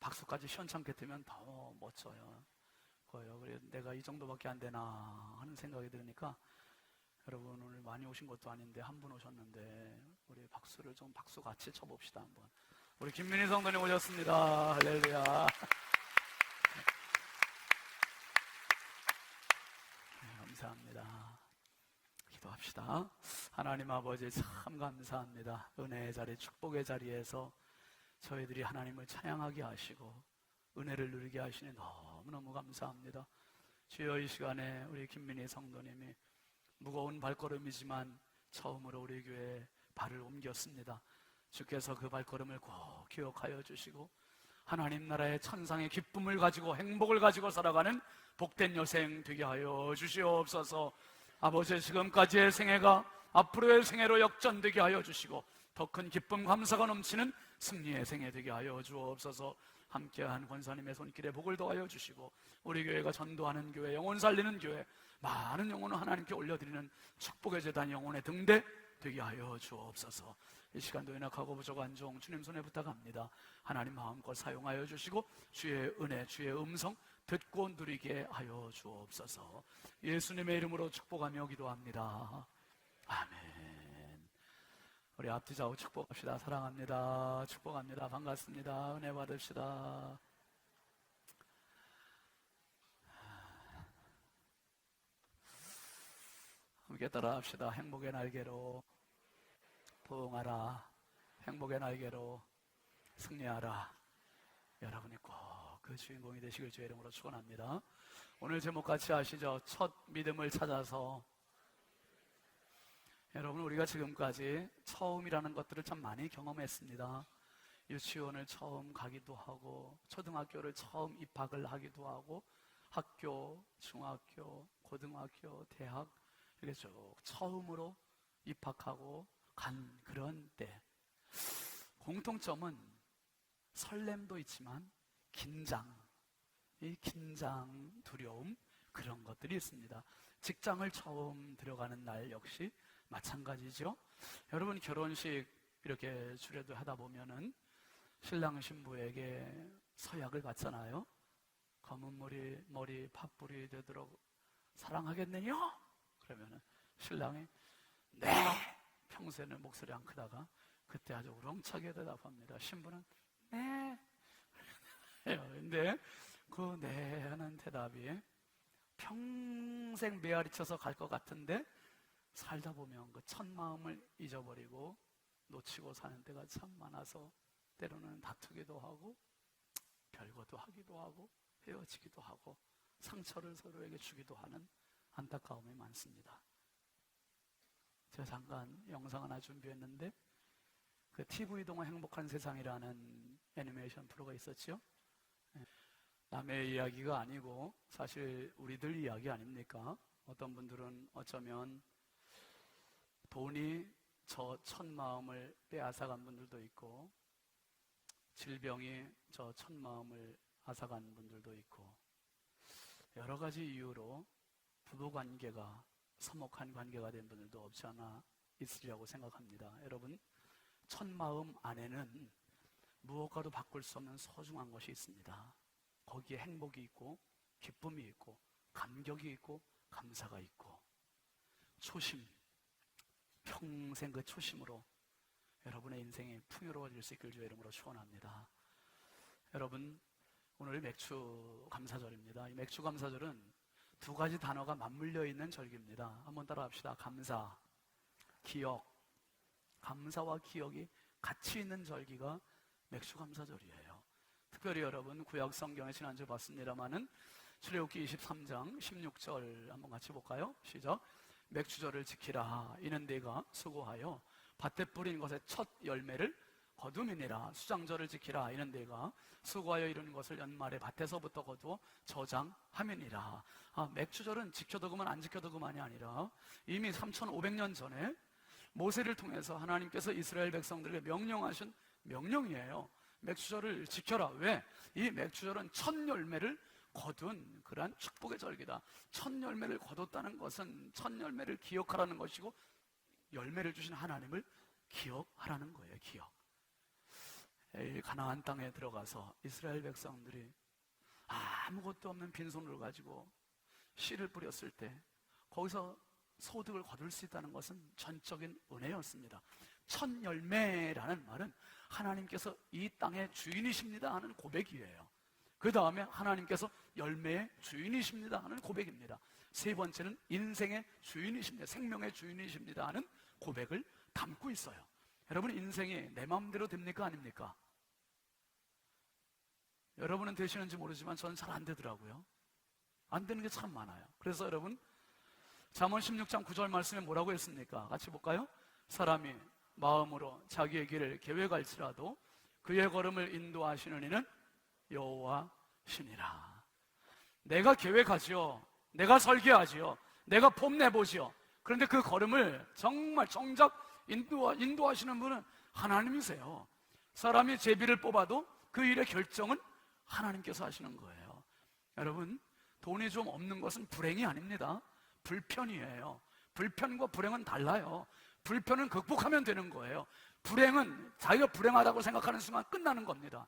박수까지 시원찮게 뜨면 더 멋져요. 그래서 내가 이 정도밖에 안 되나 하는 생각이 드니까 여러분 오늘 많이 오신 것도 아닌데 한 분 오셨는데 우리 박수를 좀 박수 같이 쳐봅시다 한번. 우리 김민희 성도님 오셨습니다. 할렐루야. 네, 감사합니다. 기도합시다. 하나님 아버지 참 감사합니다. 은혜의 자리, 축복의 자리에서 저희들이 하나님을 찬양하게 하시고 은혜를 누리게 하시니 너무너무 감사합니다. 주여 이 시간에 우리 김민희 성도님이 무거운 발걸음이지만 처음으로 우리 교회에 발을 옮겼습니다. 주께서 그 발걸음을 꼭 기억하여 주시고 하나님 나라의 천상의 기쁨을 가지고 행복을 가지고 살아가는 복된 여생 되게 하여 주시옵소서. 아버지 지금까지의 생애가 앞으로의 생애로 역전되게 하여 주시고 더 큰 기쁨 감사가 넘치는 승리의 생애 되게 하여 주옵소서. 함께한 권사님의 손길에 복을 더하여 주시고 우리 교회가 전도하는 교회, 영혼 살리는 교회, 많은 영혼을 하나님께 올려드리는 축복의 제단 영혼의 등대 되게 하여 주옵소서. 이 시간도 연약하고 부족한 종 주님 손에 부탁합니다. 하나님 마음껏 사용하여 주시고 주의 은혜, 주의 음성 듣고 누리게 하여 주옵소서. 예수님의 이름으로 축복하며 기도합니다. 아멘. 우리 앞뒤 좌우 축복합시다. 사랑합니다. 축복합니다. 반갑습니다. 은혜 받읍시다. 함께 따라합시다. 행복의 날개로 부응하라. 행복의 날개로 승리하라. 여러분이 꼭 그 주인공이 되시길 주의 이름으로 축원합니다. 오늘 제목 같이 아시죠? 첫 믿음을 찾아서. 여러분 우리가 지금까지 처음이라는 것들을 참 많이 경험했습니다. 유치원을 처음 가기도 하고 초등학교를 처음 입학을 하기도 하고 학교, 중학교, 고등학교, 대학 이렇게 쭉 처음으로 입학하고 간 그런 때 공통점은 설렘도 있지만 긴장, 두려움 그런 것들이 있습니다. 직장을 처음 들어가는 날 역시 마찬가지죠. 여러분 결혼식 이렇게 주례도 하다 보면은 신랑 신부에게 서약을 받잖아요. 검은 머리 팥불이 되도록 사랑하겠느냐? 그러면은 신랑이 네! 평소에는 목소리 안 크다가 그때 아주 우렁차게 대답합니다. 신부는 네! 근데 그 네 하는 대답이 평생 메아리 쳐서 갈 것 같은데 살다 보면 그 첫 마음을 잊어버리고 놓치고 사는 때가 참 많아서 때로는 다투기도 하고 별거도 하기도 하고 헤어지기도 하고 상처를 서로에게 주기도 하는 안타까움이 많습니다. 제가 잠깐 영상 하나 준비했는데 그 TV 동화 행복한 세상이라는 애니메이션 프로가 있었죠. 남의 이야기가 아니고 사실 우리들 이야기 아닙니까? 어떤 분들은 어쩌면 돈이 저 첫 마음을 빼앗아간 분들도 있고 질병이 저 첫 마음을 앗아간 분들도 있고 여러 가지 이유로 부부관계가 서먹한 관계가 된 분들도 없지 않아 있으리라고 생각합니다. 여러분 첫 마음 안에는 무엇과도 바꿀 수 없는 소중한 것이 있습니다. 거기에 행복이 있고 기쁨이 있고 감격이 있고 감사가 있고 초심, 평생 그 초심으로 여러분의 인생이 풍요로워질 수 있길 주의 이름으로 축원합니다. 여러분 오늘 맥주 감사절입니다. 이 맥주 감사절은 두 가지 단어가 맞물려 있는 절기입니다. 한번 따라합시다. 감사, 기억. 감사와 기억이 같이 있는 절기가 맥주 감사절이에요. 특별히 여러분 구약 성경에 지난주에 봤습니다마는 출애굽기 23장 16절 한번 같이 볼까요? 시작. 맥주절을 지키라. 이는 네가 수고하여 밭에 뿌린 것의 첫 열매를 거둠이니라. 수장절을 지키라. 이런 데가 수고하여 이루는 것을 연말에 밭에서부터 거두어 저장함이니라. 맥주절은 지켜도 그만 안 지켜도 그만이 아니라 이미 3,500년 전에 모세를 통해서 하나님께서 이스라엘 백성들에게 명령하신 명령이에요. 맥주절을 지켜라. 왜? 이 맥주절은 첫 열매를 거둔 그러한 축복의 절기다. 첫 열매를 거뒀다는 것은 첫 열매를 기억하라는 것이고, 열매를 주신 하나님을 기억하라는 거예요. 기억. 가나안 땅에 들어가서 이스라엘 백성들이 아무것도 없는 빈손으로 가지고 씨를 뿌렸을 때 거기서 소득을 거둘 수 있다는 것은 전적인 은혜였습니다. 첫 열매라는 말은 하나님께서 이 땅의 주인이십니다 하는 고백이에요. 그 다음에 하나님께서 열매의 주인이십니다 하는 고백입니다. 세 번째는 인생의 주인이십니다, 생명의 주인이십니다 하는 고백을 담고 있어요. 여러분, 인생이 내 마음대로 됩니까? 아닙니까? 여러분은 되시는지 모르지만 저는 잘 안 되더라고요. 안 되는 게 참 많아요. 그래서 여러분, 잠언 16장 9절 말씀에 뭐라고 했습니까? 같이 볼까요? 사람이 마음으로 자기의 길을 계획할지라도 그의 걸음을 인도하시는 이는 여호와시니라. 내가 계획하지요, 내가 설계하지요, 내가 폼내보지요. 그런데 그 걸음을 정말 정작 인도하시는 분은 하나님이세요. 사람이 제비를 뽑아도 그 일의 결정은 하나님께서 하시는 거예요. 여러분, 돈이 좀 없는 것은 불행이 아닙니다. 불편이에요. 불편과 불행은 달라요. 불편은 극복하면 되는 거예요. 불행은 자기가 불행하다고 생각하는 순간 끝나는 겁니다.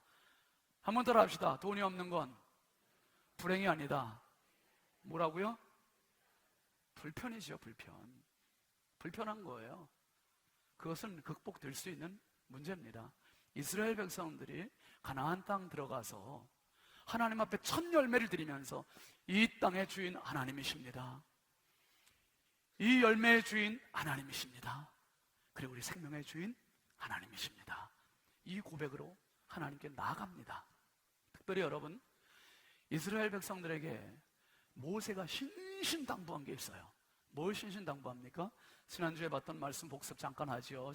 한 번 더 합시다. 돈이 없는 건 불행이 아니다. 뭐라고요? 불편이죠. 불편한 거예요. 그것은 극복될 수 있는 문제입니다. 이스라엘 백성들이 가나안 땅 들어가서 하나님 앞에 첫 열매를 드리면서 이 땅의 주인 하나님이십니다, 이 열매의 주인 하나님이십니다, 그리고 우리 생명의 주인 하나님이십니다, 이 고백으로 하나님께 나아갑니다. 특별히 여러분, 이스라엘 백성들에게 모세가 신신당부한 게 있어요. 뭘 신신당부합니까? 지난주에 봤던 말씀 복습 잠깐 하지요.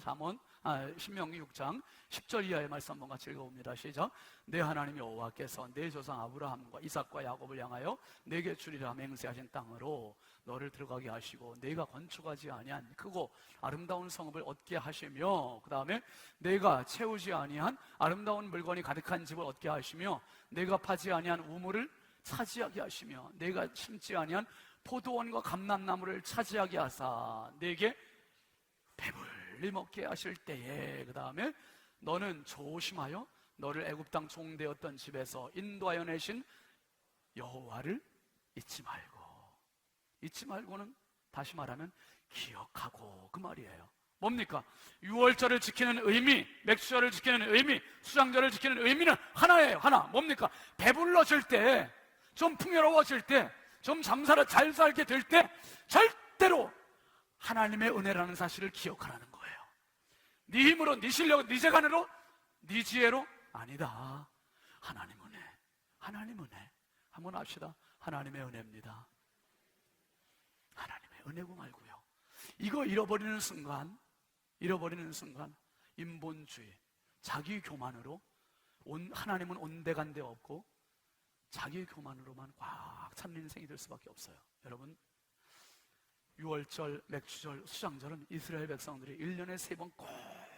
신명기 6장 10절 이하의 말씀 한번 같이 읽어봅니다. 시작. 내 하나님 여호와께서 내 조상 아브라함과 이삭과 야곱을 향하여 내게 주리라 맹세하신 땅으로 너를 들어가게 하시고 내가 건축하지 아니한 크고 아름다운 성읍을 얻게 하시며, 그 다음에 내가 채우지 아니한 아름다운 물건이 가득한 집을 얻게 하시며 내가 파지 아니한 우물을 차지하게 하시며 내가 심지 아니한 포도원과 감람나무를 차지하게 하사 내게 배불리 먹게 하실 때에, 그 다음에 너는 조심하여 너를 애굽 땅 종되었던 집에서 인도하여 내신 여호와를 잊지 말고는 다시 말하면 기억하고, 그 말이에요. 뭡니까? 유월절을 지키는 의미, 맥주절을 지키는 의미, 수장절을 지키는 의미는 하나예요. 하나. 뭡니까? 배불러질 때, 좀 풍요로워질 때, 좀 장사를 잘 살게 될 때 절대로 하나님의 은혜라는 사실을 기억하라는 거예요. 네 힘으로, 네 실력, 네 재간으로, 네 지혜로 아니다. 하나님 은혜. 한번 합시다. 하나님의 은혜입니다. 하나님의 은혜고 말고요. 이거 잃어버리는 순간 인본주의, 자기 교만으로 하나님은 온데간데 없고 자기 교만으로만 꽉 찬 인생이 될 수밖에 없어요. 여러분, 유월절, 맥주절, 수장절은 이스라엘 백성들이 1년에 3번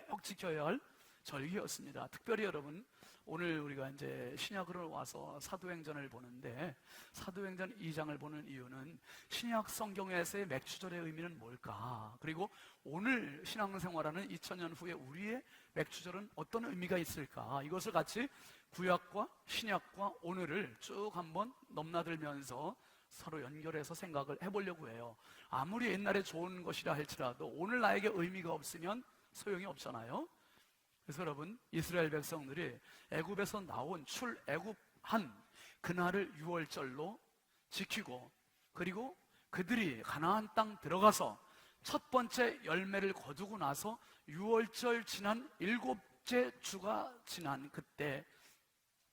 꼭 지켜야 할 절기였습니다. 특별히 여러분, 오늘 우리가 이제 신약으로 와서 사도행전을 보는데, 사도행전 2장을 보는 이유는 신약 성경에서의 맥주절의 의미는 뭘까? 그리고 오늘 신앙생활하는 2000년 후에 우리의 맥주절은 어떤 의미가 있을까? 이것을 같이 구약과 신약과 오늘을 쭉 한번 넘나들면서 서로 연결해서 생각을 해보려고 해요. 아무리 옛날에 좋은 것이라 할지라도 오늘 나에게 의미가 없으면 소용이 없잖아요. 그래서 여러분, 이스라엘 백성들이 애굽에서 나온 출애굽한 그날을 유월절로 지키고, 그리고 그들이 가나안 땅 들어가서 첫 번째 열매를 거두고 나서 유월절 지난 7째 주가 지난 그때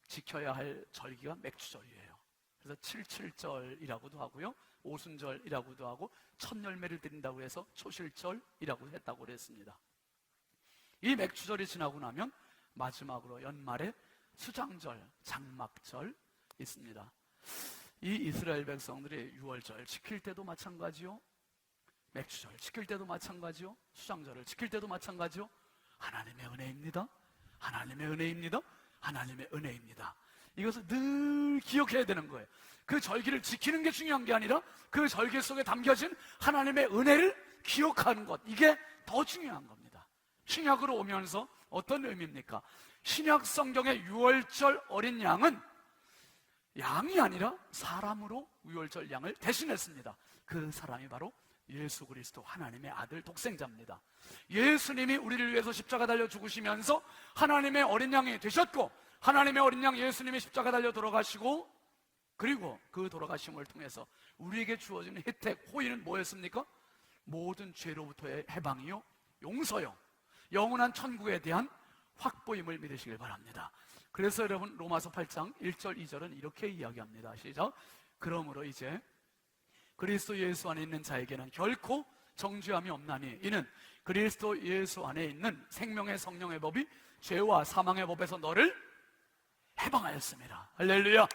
지켜야 할 절기가 맥주절이에요. 그래서 77절이라고도 하고요, 오순절이라고도 하고 첫 열매를 드린다고 해서 초실절이라고 했다고 그랬습니다. 이 맥추절이 지나고 나면 마지막으로 연말에 수장절, 장막절 있습니다. 이 이스라엘 백성들이 6월절 지킬 때도 마찬가지요, 맥추절 지킬 때도 마찬가지요, 수장절을 지킬 때도 마찬가지요. 하나님의 은혜입니다. 하나님의 은혜입니다. 하나님의 은혜입니다. 이것을 늘 기억해야 되는 거예요. 그 절기를 지키는 게 중요한 게 아니라 그 절기 속에 담겨진 하나님의 은혜를 기억하는 것, 이게 더 중요한 겁니다. 신약으로 오면서 어떤 의미입니까? 신약 성경의 6월절 어린 양은 양이 아니라 사람으로 6월절 양을 대신했습니다. 그 사람이 바로 예수 그리스도 하나님의 아들 독생자입니다. 예수님이 우리를 위해서 십자가 달려 죽으시면서 하나님의 어린 양이 되셨고, 하나님의 어린 양 예수님이 십자가 달려 돌아가시고, 그리고 그 돌아가심을 통해서 우리에게 주어지는 혜택, 호의는 뭐였습니까? 모든 죄로부터의 해방이요, 용서요, 영원한 천국에 대한 확보임을 믿으시길 바랍니다. 그래서 여러분, 로마서 8장 1절 2절은 이렇게 이야기합니다. 시작. 그러므로 이제 그리스도 예수 안에 있는 자에게는 결코 정죄함이 없나니 이는 그리스도 예수 안에 있는 생명의 성령의 법이 죄와 사망의 법에서 너를 해방하였습니다. 할렐루야.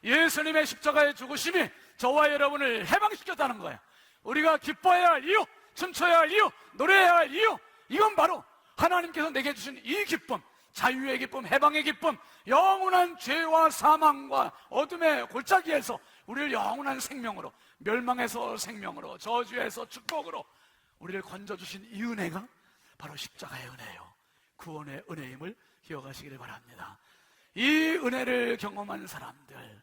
예수님의 십자가의 죽으심이 저와 여러분을 해방시켰다는 거예요. 우리가 기뻐해야 할 이유, 춤춰야 할 이유, 노래해야 할 이유, 이건 바로 하나님께서 내게 주신 이 기쁨, 자유의 기쁨, 해방의 기쁨, 영원한 죄와 사망과 어둠의 골짜기에서 우리를 영원한 생명으로, 멸망에서 생명으로, 저주에서 축복으로 우리를 건져주신 이 은혜가 바로 십자가의 은혜요, 구원의 은혜임을 기억하시기를 바랍니다. 이 은혜를 경험한 사람들,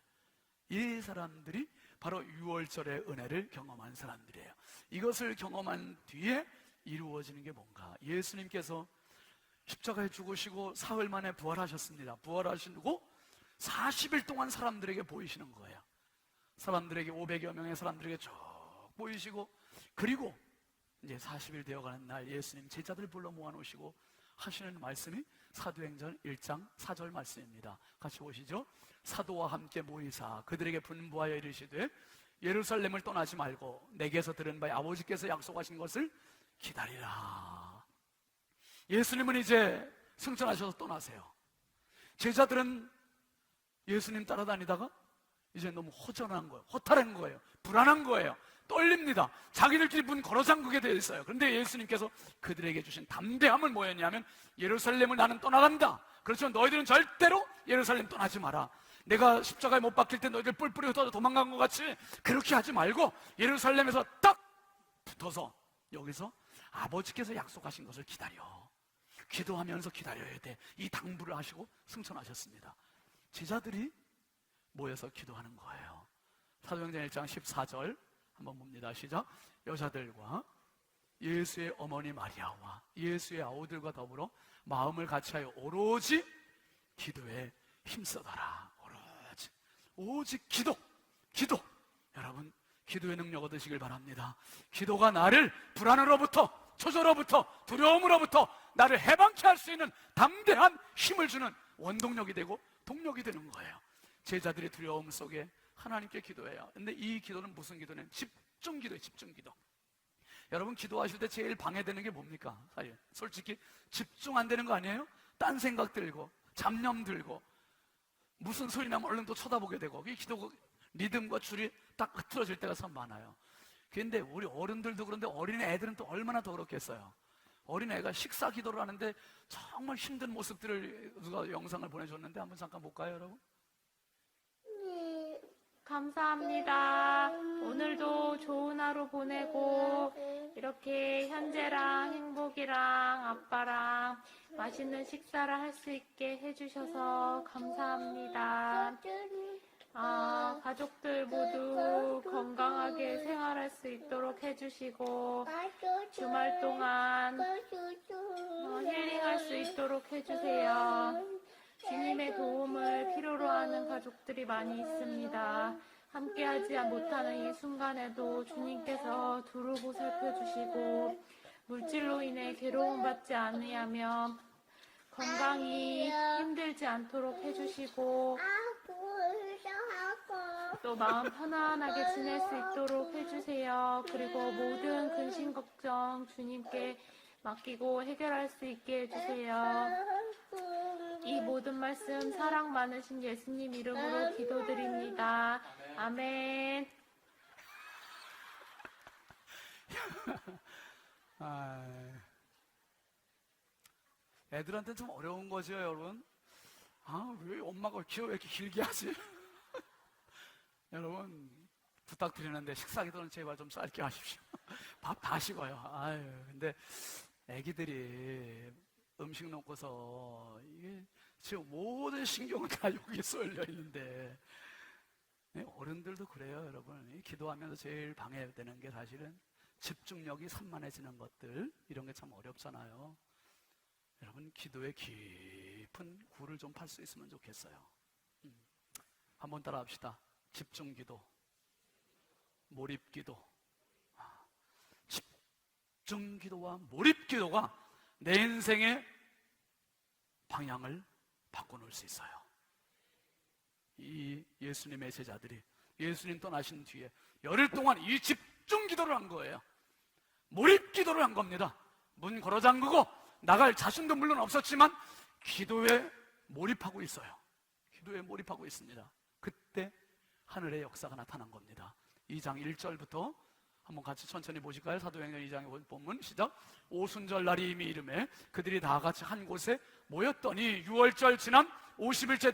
이 사람들이 바로 6월절의 은혜를 경험한 사람들이에요. 이것을 경험한 뒤에 이루어지는 게 뭔가? 예수님께서 십자가에 죽으시고 사흘 만에 부활하셨습니다. 부활하시고 40일 동안 사람들에게 보이시는 거예요. 사람들에게, 500여 명의 사람들에게 쭉 보이시고, 그리고 이제 40일 되어가는 날 예수님 제자들 불러 모아놓으시고 하시는 말씀이 사도행전 1장 4절 말씀입니다. 같이 보시죠. 사도와 함께 모이사 그들에게 분부하여 이르시되 예루살렘을 떠나지 말고 내게서 들은 바에 아버지께서 약속하신 것을 기다리라. 예수님은 이제 승천하셔서 떠나세요. 제자들은 예수님 따라다니다가 이제 너무 허전한 거예요. 허탈한 거예요. 불안한 거예요. 떨립니다. 자기들끼리 문 걸어 잠그게 되어 있어요. 그런데 예수님께서 그들에게 주신 담대함은 뭐였냐면, 예루살렘을 나는 떠나간다. 그렇지만 너희들은 절대로 예루살렘 떠나지 마라. 내가 십자가에 못 박힐 때 너희들 뿔뿔이 흩어져 도망간 것 같이 그렇게 하지 말고 예루살렘에서 딱 붙어서 여기서 아버지께서 약속하신 것을 기다려. 기도하면서 기다려야 돼. 이 당부를 하시고 승천하셨습니다. 제자들이 모여서 기도하는 거예요. 사도행전 1장 14절 한번 봅니다. 시작. 여자들과 예수의 어머니 마리아와 예수의 아우들과 더불어 마음을 같이하여 오로지 기도에 힘써더라. 오직 기도. 여러분, 기도의 능력 얻으시길 바랍니다. 기도가 나를 불안으로부터, 초조로부터, 두려움으로부터 나를 해방케 할 수 있는 담대한 힘을 주는 원동력이 되고 동력이 되는 거예요. 제자들이 두려움 속에 하나님께 기도해요. 근데 이 기도는 무슨 기도냐면 집중기도예요. 집중기도. 여러분, 기도하실 때 제일 방해되는 게 뭡니까? 사실 솔직히 집중 안 되는 거 아니에요? 딴 생각 들고 잡념 들고 무슨 소리 나면 얼른 또 쳐다보게 되고, 이 기도 리듬과 줄이 딱 흐트러질 때가 참 많아요. 그런데 우리 어른들도 그런데 어린 애들은 또 얼마나 더 그렇겠어요. 어린 애가 식사 기도를 하는데 정말 힘든 모습들을 누가 영상을 보내줬는데 한번 잠깐 볼까요, 여러분? 감사합니다. 오늘도 좋은 하루 보내고 이렇게 현재랑 행복이랑 아빠랑 맛있는 식사를 할 수 있게 해주셔서 감사합니다. 가족들 모두 건강하게 생활할 수 있도록 해주시고 주말 동안 힐링할 수 있도록 해주세요. 주님의 도움을 필요로 하는 가족들이 많이 있습니다. 함께하지 못하는 이 순간에도 주님께서 두루 살펴주시고 물질로 인해 괴로움받지 않으려면 건강히 힘들지 않도록 해주시고 또 마음 편안하게 지낼 수 있도록 해주세요. 그리고 모든 근심 걱정 주님께 맡기고 해결할 수 있게 해주세요. 이 모든 말씀 사랑 많으신 예수님 이름으로 기도드립니다. 아멘. 애들한테 좀 어려운 거죠, 여러분. 왜 엄마가 기도 왜 이렇게 길게 하지? 여러분, 부탁드리는데 식사기도는 제발 좀 짧게 하십시오. 밥 다 식어요. 근데 애기들이 음식 놓고서 이게 지금 모든 신경은 다 여기에 쏠려 있는데, 어른들도 그래요, 여러분. 기도하면서 제일 방해되는 게 사실은 집중력이 산만해지는 것들, 이런 게 참 어렵잖아요. 여러분, 기도에 깊은 굴을 좀 팔 수 있으면 좋겠어요. 한번 따라 합시다. 집중기도, 몰입기도. 집중기도와 몰입기도가 내 인생의 방향을 바꿔놓을 수 있어요. 이 예수님의 제자들이 예수님 떠나신 뒤에 열흘 동안 이 집중기도를 한 거예요. 몰입기도를 한 겁니다. 문 걸어 잠그고 나갈 자신도 물론 없었지만 기도에 몰입하고 있어요. 기도에 몰입하고 있습니다. 그때 하늘의 역사가 나타난 겁니다. 2장 1절부터 한번 같이 천천히 보실까요? 사도행전 2장의 본문 시작. 오순절 날이 이미 이름에 그들이 다 같이 한 곳에 모였더니 6월절 지난 50일째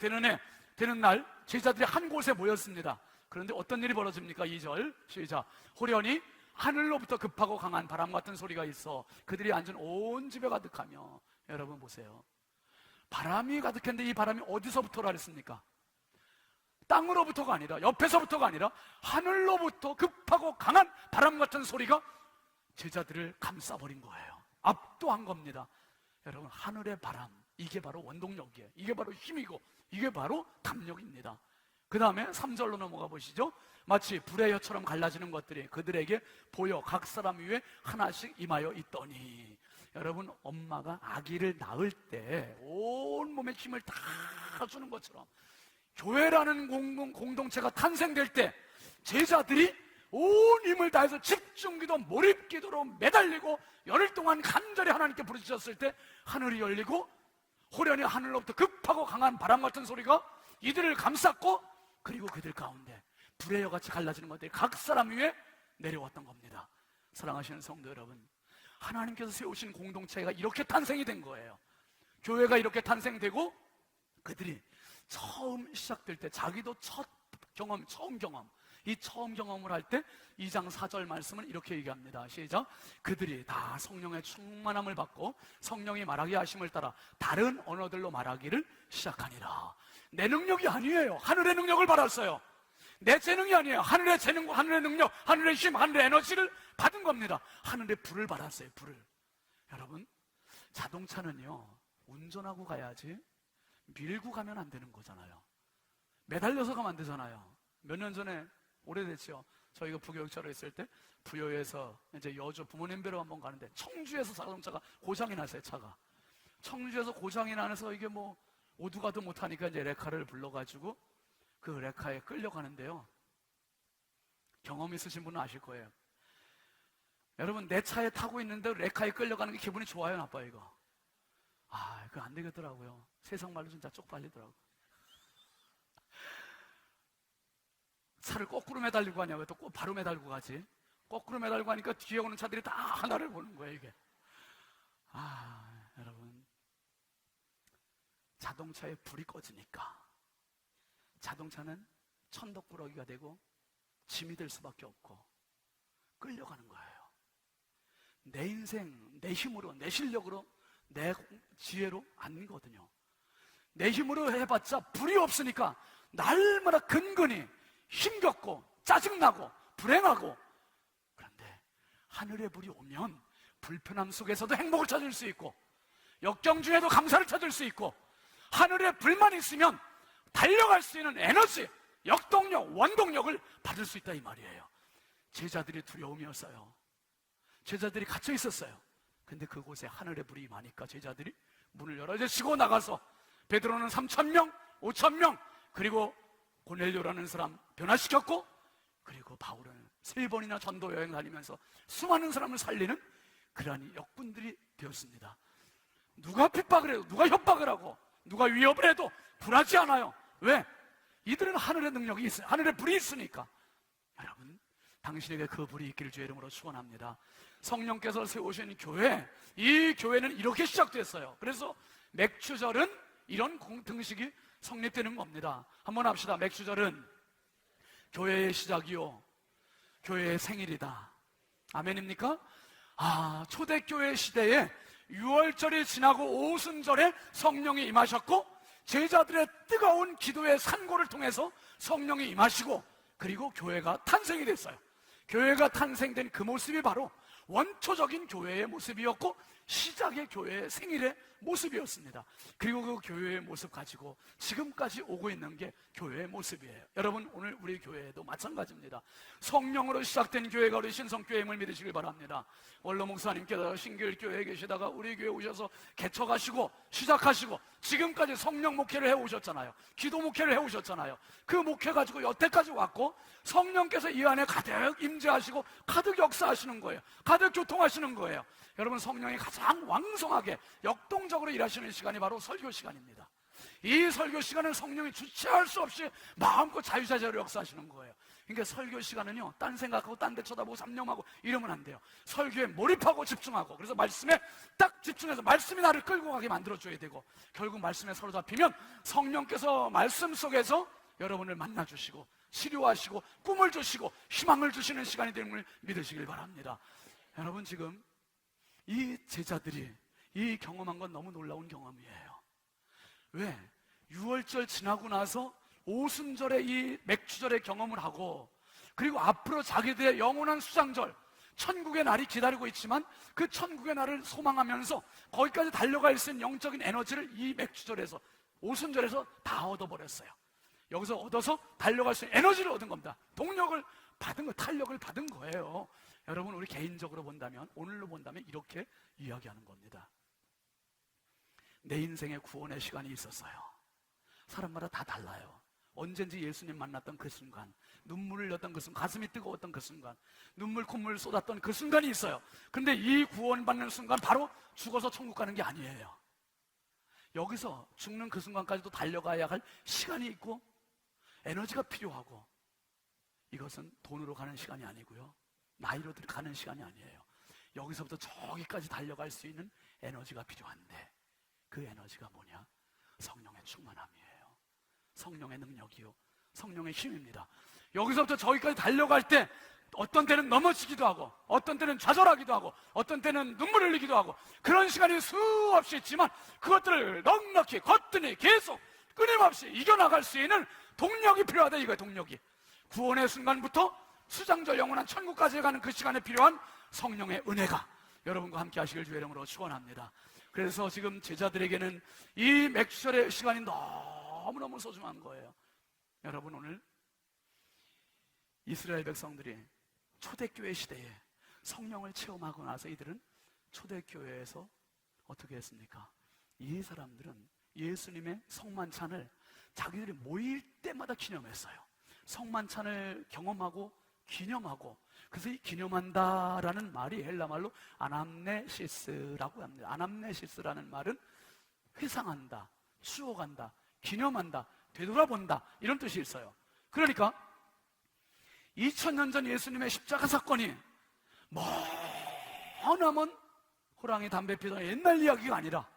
되는 날 제자들이 한 곳에 모였습니다. 그런데 어떤 일이 벌어집니까? 2절 시작. 호련히 하늘로부터 급하고 강한 바람 같은 소리가 있어 그들이 앉은 온 집에 가득하며. 여러분 보세요. 바람이 가득했는데 이 바람이 어디서부터라 그랬습니까? 땅으로부터가 아니라, 옆에서부터가 아니라 하늘로부터 급하고 강한 바람 같은 소리가 제자들을 감싸버린 거예요. 압도한 겁니다. 여러분, 하늘의 바람, 이게 바로 원동력이에요. 이게 바로 힘이고 이게 바로 담력입니다. 그 다음에 3절로 넘어가 보시죠. 마치 불의 혀처럼 갈라지는 것들이 그들에게 보여 각 사람 위에 하나씩 임하여 있더니. 여러분, 엄마가 아기를 낳을 때 온몸에 힘을 다 주는 것처럼 교회라는 공동체가 탄생될 때 제자들이 온 힘을 다해서 집중기도 몰입기도로 매달리고 열흘 동안 간절히 하나님께 부르짖었을 때 하늘이 열리고 호련히 하늘로부터 급하고 강한 바람 같은 소리가 이들을 감쌌고, 그리고 그들 가운데 불의 여같이 갈라지는 것들이 각 사람 위에 내려왔던 겁니다. 사랑하시는 성도 여러분, 하나님께서 세우신 공동체가 이렇게 탄생이 된 거예요. 교회가 이렇게 탄생되고 그들이 처음 시작될 때 자기도 처음 경험, 이 처음 경험을 할 때 2장 4절 말씀은 이렇게 얘기합니다. 시작. 그들이 다 성령의 충만함을 받고 성령이 말하게 하심을 따라 다른 언어들로 말하기를 시작하니라. 내 능력이 아니에요. 하늘의 능력을 받았어요. 내 재능이 아니에요. 하늘의 재능과 하늘의 능력, 하늘의 힘, 하늘의 에너지를 받은 겁니다. 하늘의 불을 받았어요. 불을. 여러분, 자동차는요 운전하고 가야지 밀고 가면 안 되는 거잖아요. 매달려서 가면 안 되잖아요. 몇 년 전에, 오래됐죠, 저희가 부교육자로 있을 때 부여에서 이제 여주 부모님 뵈러 한번 가는데 청주에서 자동차가 고장이 났어요. 차가 청주에서 고장이 나서 이게 뭐 오두가도 못하니까 이제 레카를 불러가지고 그 레카에 끌려가는데요, 경험 있으신 분은 아실 거예요. 여러분, 내 차에 타고 있는데 레카에 끌려가는 게 기분이 좋아요, 나빠요? 이거 그거 안 되겠더라고요. 세상 말로 진짜 쪽팔리더라고요. 차를 거꾸로 매달리고 가냐? 왜 또 바로 매달고 가지? 거꾸로 매달고 가니까 뒤에 오는 차들이 다 하나를 보는 거예요, 이게. 여러분, 자동차에 불이 꺼지니까 자동차는 천덕꾸러기가 되고 짐이 될 수밖에 없고 끌려가는 거예요. 내 인생, 내 힘으로, 내 실력으로, 내 지혜로 아니거든요. 내 힘으로 해봤자 불이 없으니까 날마다 근근히 힘겹고 짜증나고 불행하고. 그런데 하늘의 불이 오면 불편함 속에서도 행복을 찾을 수 있고 역경 중에도 감사를 찾을 수 있고, 하늘의 불만 있으면 달려갈 수 있는 에너지, 역동력, 원동력을 받을 수 있다, 이 말이에요. 제자들이 두려움이었어요. 제자들이 갇혀 있었어요. 근데 그곳에 하늘의 불이 임하니까 제자들이 문을 열어주시고 나가서 베드로는 3,000명, 5,000명, 그리고 고넬료라는 사람 변화시켰고, 그리고 바울은 3번이나 전도 여행 다니면서 수많은 사람을 살리는 그러한 역군들이 되었습니다. 누가 핍박을 해도, 누가 협박을 하고, 누가 위협을 해도 굴하지 않아요. 왜? 이들은 하늘의 능력이 있어요. 하늘의 불이 있으니까. 여러분, 당신에게 그 불이 있기를 주의 이름으로 축원합니다. 성령께서 세우신 교회, 이 교회는 이렇게 시작됐어요. 그래서 맥추절은 이런 등식이 성립되는 겁니다. 한번 합시다. 맥추절은 교회의 시작이요, 교회의 생일이다. 아멘입니까? 초대교회 시대에 6월절이 지나고 오순절에 성령이 임하셨고, 제자들의 뜨거운 기도의 산고를 통해서 성령이 임하시고, 그리고 교회가 탄생이 됐어요. 교회가 탄생된 그 모습이 바로 원초적인 교회의 모습이었고, 시작의 교회의 생일의 모습이었습니다. 그리고 그 교회의 모습 가지고 지금까지 오고 있는 게 교회의 모습이에요. 여러분, 오늘 우리 교회도 마찬가지입니다. 성령으로 시작된 교회가 우리 신성교회임을 믿으시길 바랍니다. 원로 목사님께서 신길교회에 계시다가 우리 교회 오셔서 개척하시고 시작하시고 지금까지 성령 목회를 해오셨잖아요. 기도 목회를 해오셨잖아요. 그 목회 가지고 여태까지 왔고, 성령께서 이 안에 가득 임재하시고 가득 역사하시는 거예요. 가득 교통하시는 거예요. 여러분, 성령이 가장 왕성하게 역동적으로 일하시는 시간이 바로 설교 시간입니다. 이 설교 시간은 성령이 주체할 수 없이 마음껏 자유자재로 역사하시는 거예요. 그러니까 설교 시간은요, 딴 생각하고 딴 데 쳐다보고 삼념하고 이러면 안 돼요. 설교에 몰입하고 집중하고, 그래서 말씀에 딱 집중해서 말씀이 나를 끌고 가게 만들어줘야 되고, 결국 말씀에 사로잡히면 성령께서 말씀 속에서 여러분을 만나주시고 치료하시고 꿈을 주시고 희망을 주시는 시간이 됨을 믿으시길 바랍니다. 여러분, 지금 이 제자들이 이 경험한 건 너무 놀라운 경험이에요. 왜? 6월절 지나고 나서 오순절에 이 맥추절의 경험을 하고, 그리고 앞으로 자기들의 영원한 수장절, 천국의 날이 기다리고 있지만 그 천국의 날을 소망하면서 거기까지 달려갈 수 있는 영적인 에너지를 이 맥추절에서, 오순절에서 다 얻어버렸어요. 여기서 얻어서 달려갈 수 있는 에너지를 얻은 겁니다. 동력을 받은 거, 탄력을 받은 거예요. 여러분, 우리 개인적으로 본다면, 오늘로 본다면 이렇게 이야기하는 겁니다. 내 인생에 구원의 시간이 있었어요. 사람마다 다 달라요. 언젠지 예수님 만났던 그 순간, 눈물을 흘렸던 그 순간, 가슴이 뜨거웠던 그 순간, 눈물 콧물 쏟았던 그 순간이 있어요. 근데 이 구원받는 순간 바로 죽어서 천국 가는 게 아니에요. 여기서 죽는 그 순간까지도 달려가야 할 시간이 있고 에너지가 필요하고, 이것은 돈으로 가는 시간이 아니고요, 나이로 가는 시간이 아니에요. 여기서부터 저기까지 달려갈 수 있는 에너지가 필요한데, 그 에너지가 뭐냐? 성령의 충만함이에요. 성령의 능력이요, 성령의 힘입니다. 여기서부터 저기까지 달려갈 때 어떤 때는 넘어지기도 하고, 어떤 때는 좌절하기도 하고, 어떤 때는 눈물 흘리기도 하고, 그런 시간이 수없이 있지만 그것들을 넉넉히 거뜬히 계속 끊임없이 이겨나갈 수 있는 동력이 필요하다, 이거예요. 동력이. 구원의 순간부터 수장절 영원한 천국까지 가는 그 시간에 필요한 성령의 은혜가 여러분과 함께 하시길 주의 이름으로 축원합니다. 그래서 지금 제자들에게는 이 맥추절의 시간이 너무너무 소중한 거예요. 여러분, 오늘 이스라엘 백성들이 초대교회 시대에 성령을 체험하고 나서 이들은 초대교회에서 어떻게 했습니까? 이 사람들은 예수님의 성만찬을 자기들이 모일 때마다 기념했어요. 성만찬을 경험하고 기념하고, 그래서 이 기념한다라는 말이 헬라말로 아남네시스라고 합니다. 아남네시스라는 말은 회상한다, 추억한다, 기념한다, 되돌아본다, 이런 뜻이 있어요. 그러니까 2000년 전 예수님의 십자가 사건이 머나먼 호랑이 담배 피던 옛날 이야기가 아니라,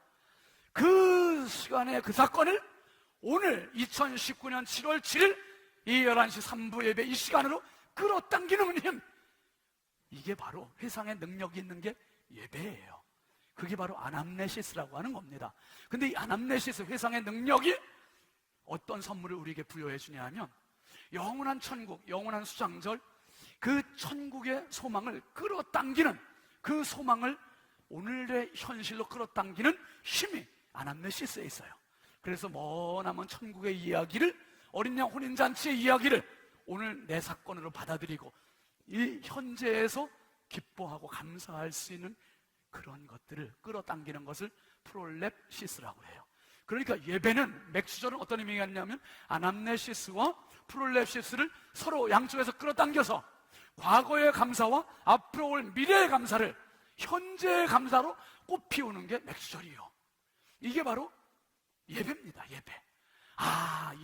그 시간에 그 사건을 오늘 2019년 7월 7일 이 11시 3부 예배 이 시간으로 끌어당기는 힘, 이게 바로 회상의 능력이 있는 게 예배예요. 그게 바로 아남네시스라고 하는 겁니다. 근데 이 아남네시스, 회상의 능력이 어떤 선물을 우리에게 부여해 주냐 하면, 영원한 천국, 영원한 수장절, 그 천국의 소망을 끌어당기는, 그 소망을 오늘의 현실로 끌어당기는 힘이 아남네시스에 있어요. 그래서 머나먼 천국의 이야기를, 어린 양 혼인잔치의 이야기를 오늘 내 사건으로 받아들이고 이 현재에서 기뻐하고 감사할 수 있는 그런 것들을 끌어당기는 것을 프롤랩시스라고 해요. 그러니까 예배는, 맥추절은 어떤 의미가 있냐면 아남네시스와 프롤랩시스를 서로 양쪽에서 끌어당겨서 과거의 감사와 앞으로 올 미래의 감사를 현재의 감사로 꽃 피우는 게 맥주절이요. 이게 바로 예배입니다. 예배.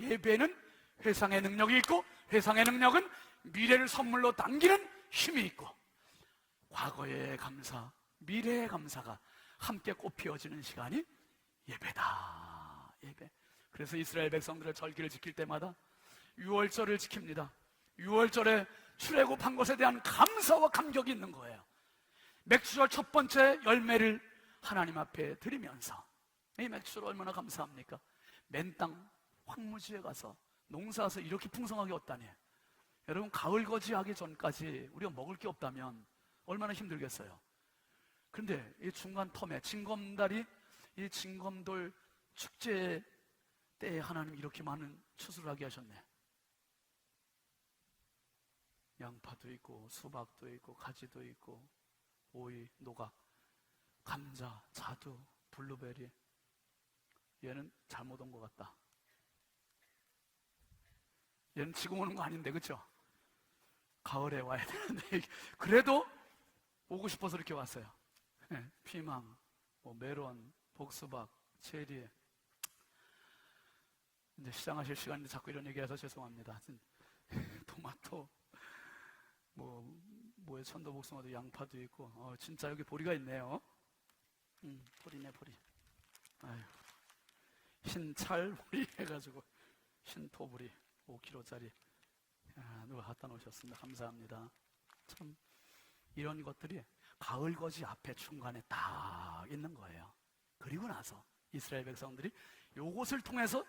예배는 회상의 능력이 있고, 회상의 능력은 미래를 선물로 당기는 힘이 있고, 과거의 감사, 미래의 감사가 함께 꽃 피워지는 시간이 예배다. 예배. 그래서 이스라엘 백성들의 절기를 지킬 때마다 유월절을 지킵니다. 유월절에 출애굽한 것에 대한 감사와 감격이 있는 거예요. 맥주절 첫 번째 열매를 하나님 앞에 드리면서, 이 맥주절 얼마나 감사합니까? 맨 땅 황무지에 가서 농사에서 이렇게 풍성하게 얻다니. 여러분, 가을 거지하기 전까지 우리가 먹을 게 없다면 얼마나 힘들겠어요. 그런데 이 중간 텀에 징검다리, 이 징검돌 축제 때에 하나님 이렇게 많은 추수를 하게 하셨네. 양파도 있고 수박도 있고 가지도 있고 오이, 노각, 감자, 자두, 블루베리. 얘는 잘못 온 것 같다. 얘는 지금 오는 거 아닌데, 그렇죠? 가을에 와야 되는데 그래도 오고 싶어서 이렇게 왔어요. 피망, 메론, 복수박, 체리. 이제 시장하실 시간인데 자꾸 이런 얘기해서 죄송합니다. 토마토, 뭐에 천도복숭아도, 양파도 있고, 진짜 여기 보리가 있네요. 보리네, 보리. 아유, 흰찰 보리 해가지고 흰토보리 5kg짜리 누가 갖다 놓으셨습니다. 감사합니다. 참 이런 것들이 가을 거지 앞에 중간에 딱 있는 거예요. 그리고 나서 이스라엘 백성들이 요것을 통해서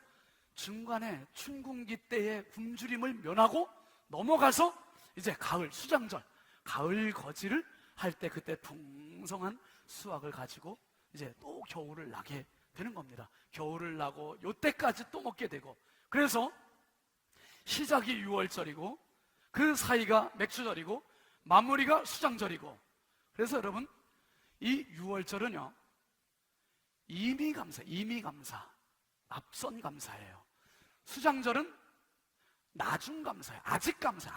중간에 춘궁기 때의 굶주림을 면하고 넘어가서 이제 가을 수장절, 가을 거지를 할 때 그때 풍성한 수확을 가지고 이제 또 겨울을 나게 되는 겁니다. 겨울을 나고 요때까지 또 먹게 되고, 그래서 시작이 유월절이고 그 사이가 맥주절이고 마무리가 수장절이고, 그래서 여러분 이 유월절은요 이미 감사, 앞선 감사예요. 수장절은 나중 감사예요. 아직 감사,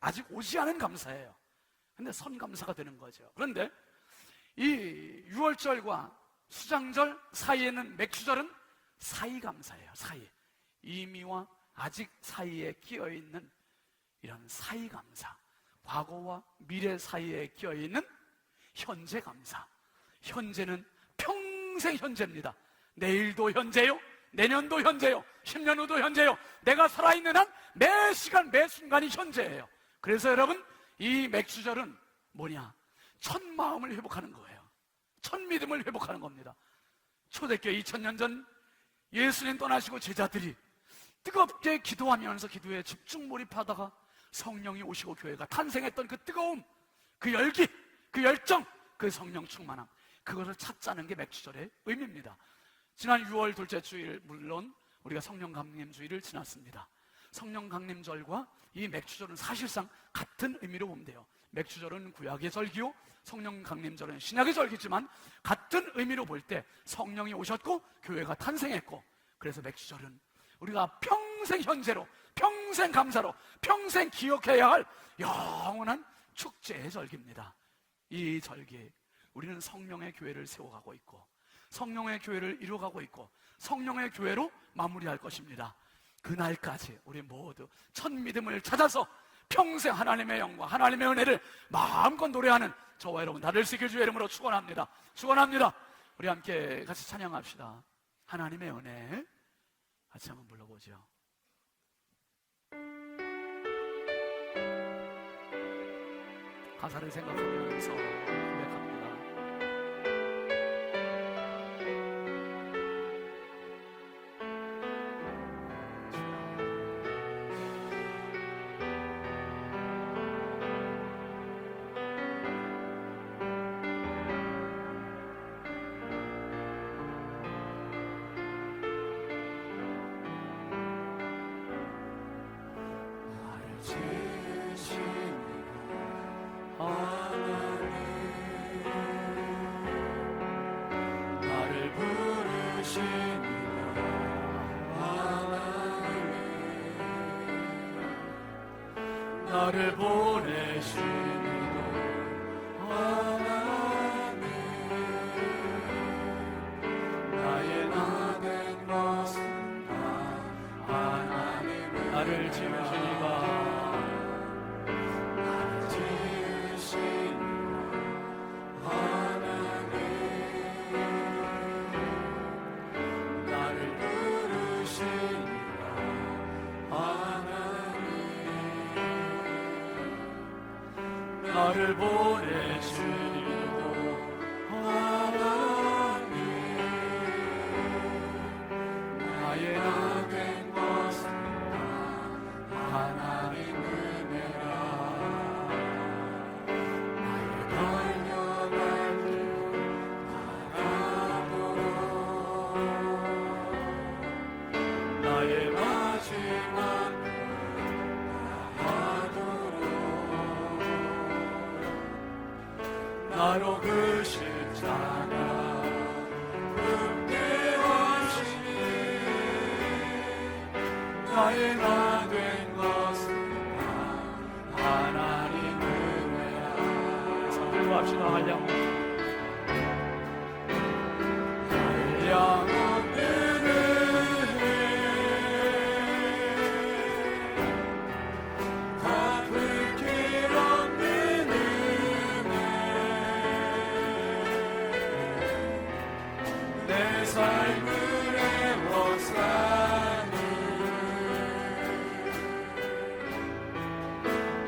아직 오지 않은 감사예요. 근데 선감사가 되는 거죠. 그런데 이 유월절과 수장절 사이에는 맥주절은 사이감사예요. 사이. 이미와 아직 사이에 끼어있는 이런 사이감사. 과거와 미래 사이에 끼어있는 현재감사. 현재는 평생 현재입니다. 내일도 현재요, 내년도 현재요, 10년 후도 현재요. 내가 살아있는 한 매 시간 매 순간이 현재예요. 그래서 여러분, 이 맥주절은 뭐냐? 첫 마음을 회복하는 거예요. 첫 믿음을 회복하는 겁니다. 초대교회 2000년 전 예수님 떠나시고 제자들이 뜨겁게 기도하면서 기도에 집중 몰입하다가 성령이 오시고 교회가 탄생했던 그 뜨거움, 그 열기, 그 열정, 그 성령 충만함, 그것을 찾자는 게 맥주절의 의미입니다. 지난 6월 둘째 주일, 물론 우리가 성령 강림 주일을 지났습니다. 성령 강림절과 이 맥주절은 사실상 같은 의미로 보면 돼요. 맥주절은 구약의 절기요, 성령 강림절은 신약의 절기지만 같은 의미로 볼 때 성령이 오셨고 교회가 탄생했고, 그래서 맥주절은 우리가 평생 현재로, 평생 감사로, 평생 기억해야 할 영원한 축제의 절기입니다. 이 절기, 우리는 성령의 교회를 세워가고 있고 성령의 교회를 이루어가고 있고 성령의 교회로 마무리할 것입니다. 그날까지 우리 모두 첫 믿음을 찾아서 평생 하나님의 영광, 하나님의 은혜를 마음껏 노래하는 저와 여러분 다 될 수 있길 주의 이름으로 축원합니다. 축원합니다. 우리 함께 같이 찬양합시다. 하나님의 은혜 같이 한번 불러보죠. 가사를 생각하면서 고백합니다. 나를 부르시니라 나를 보내시니라 하나님 나를 보내시고 하나님 나의 나된 것은 다 하나님 은혜라 나의 달려갈 길 나가도록 나의 마지막 나로 그 십자가 붙게 하시니 나의 나 된 것은 다 하나님 은혜라. 들고 합시다. 한량 없는 은혜 갚을 길 없는 내 삶을 애워싸는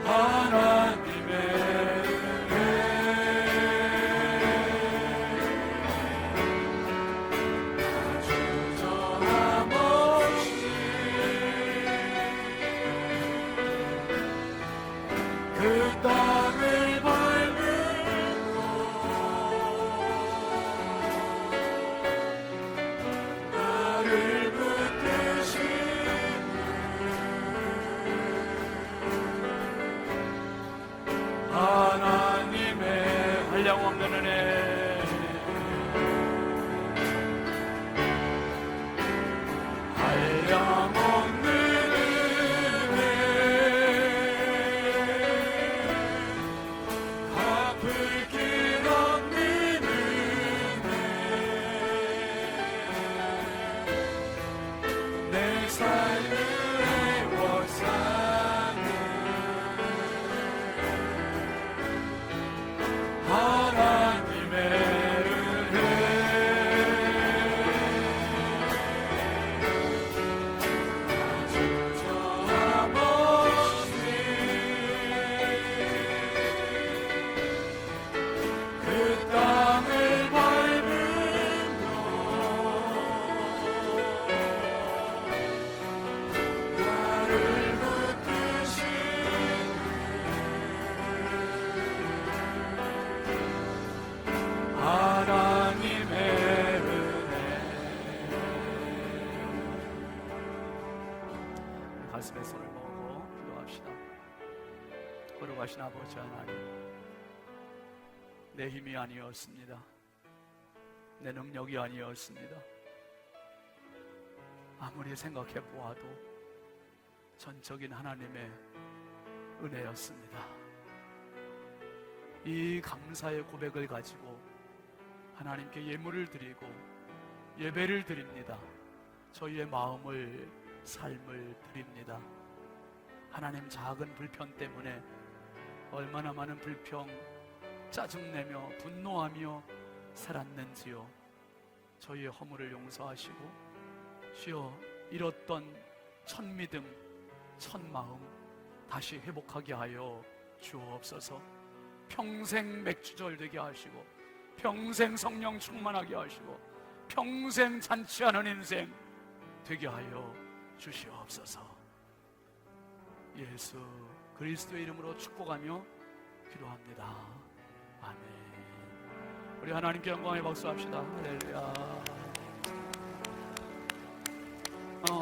하나님의 은혜 아주 전함없이 그 땅을 밟고 나를 붙드시는 하나님의 한량없는 은혜 한량없는 은혜 갚을 길 없는 은혜 내 삶을 애워싸는 하나님의 은혜 아주 전함없이 그 땅을 밟으며 나를 붙드시는 하나님의 은혜. 가슴에 손을 모으고 기도합시다. 거룩하신 아버지 하나님, 내 힘이 아니었습니다. 내 능력이 아니었습니다. 아무리 생각해 보아도 전적인 하나님의 은혜였습니다. 이 감사의 고백을 가지고 하나님께 예물을 드리고 예배를 드립니다. 저희의 마음을, 삶을 드립니다. 하나님, 작은 불편 때문에 얼마나 많은 불평, 짜증내며 분노하며 살았는지요. 저희의 허물을 용서하시고 주여, 잃었던 첫 믿음, 첫 마음 다시 회복하게 하여 주옵소서. 평생 맥주절 되게 하시고 평생 성령 충만하게 하시고 평생 잔치하는 인생 되게 하여 주시옵소서. 예수 그리스도의 이름으로 축복하며 기도합니다. 아멘. 우리 하나님께 영광의 박수합시다. 할렐루야.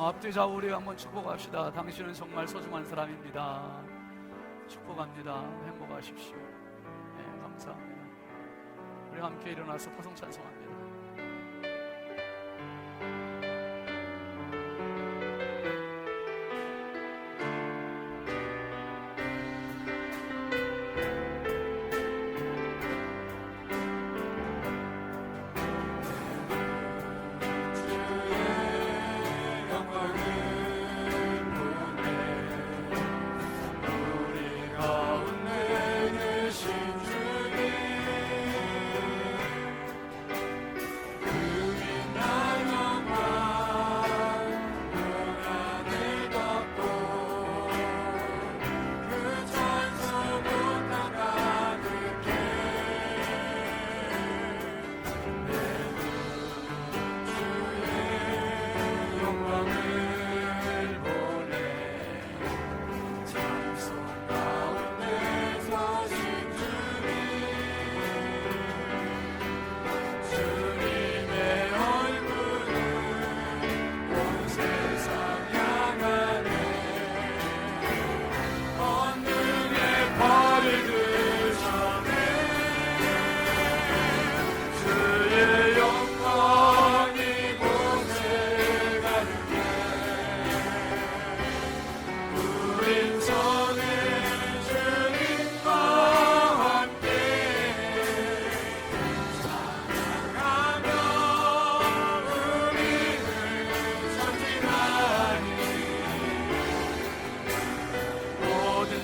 앞뒤 좌우리 한번 축복합시다. 당신은 정말 소중한 사람입니다. 축복합니다. 행복하십시오. 네, 감사합니다. 우리 함께 일어나서 파송 찬송합니다.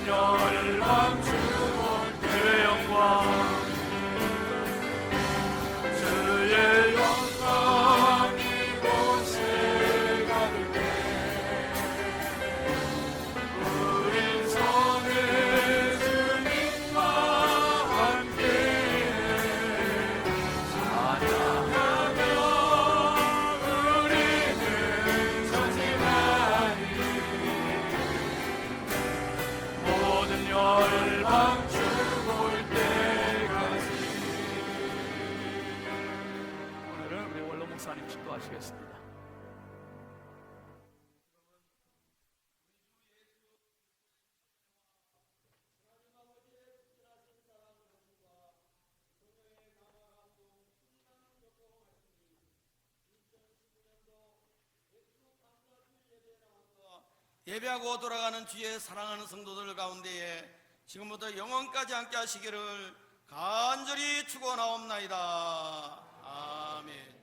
열방 주고 주의 영광 주의 영광 이곳에 가득해 우린 손을 주님과 함께 찬양하며 우리는 전진하리 모든 열방 죽을 때까지. 오늘은 우리 원로 목사님 축도하시겠습니다. 예배하고 돌아가는 주의 사랑하는 성도들 가운데에 지금부터 영원까지 함께 하시기를 간절히 축원하옵나이다. 아멘.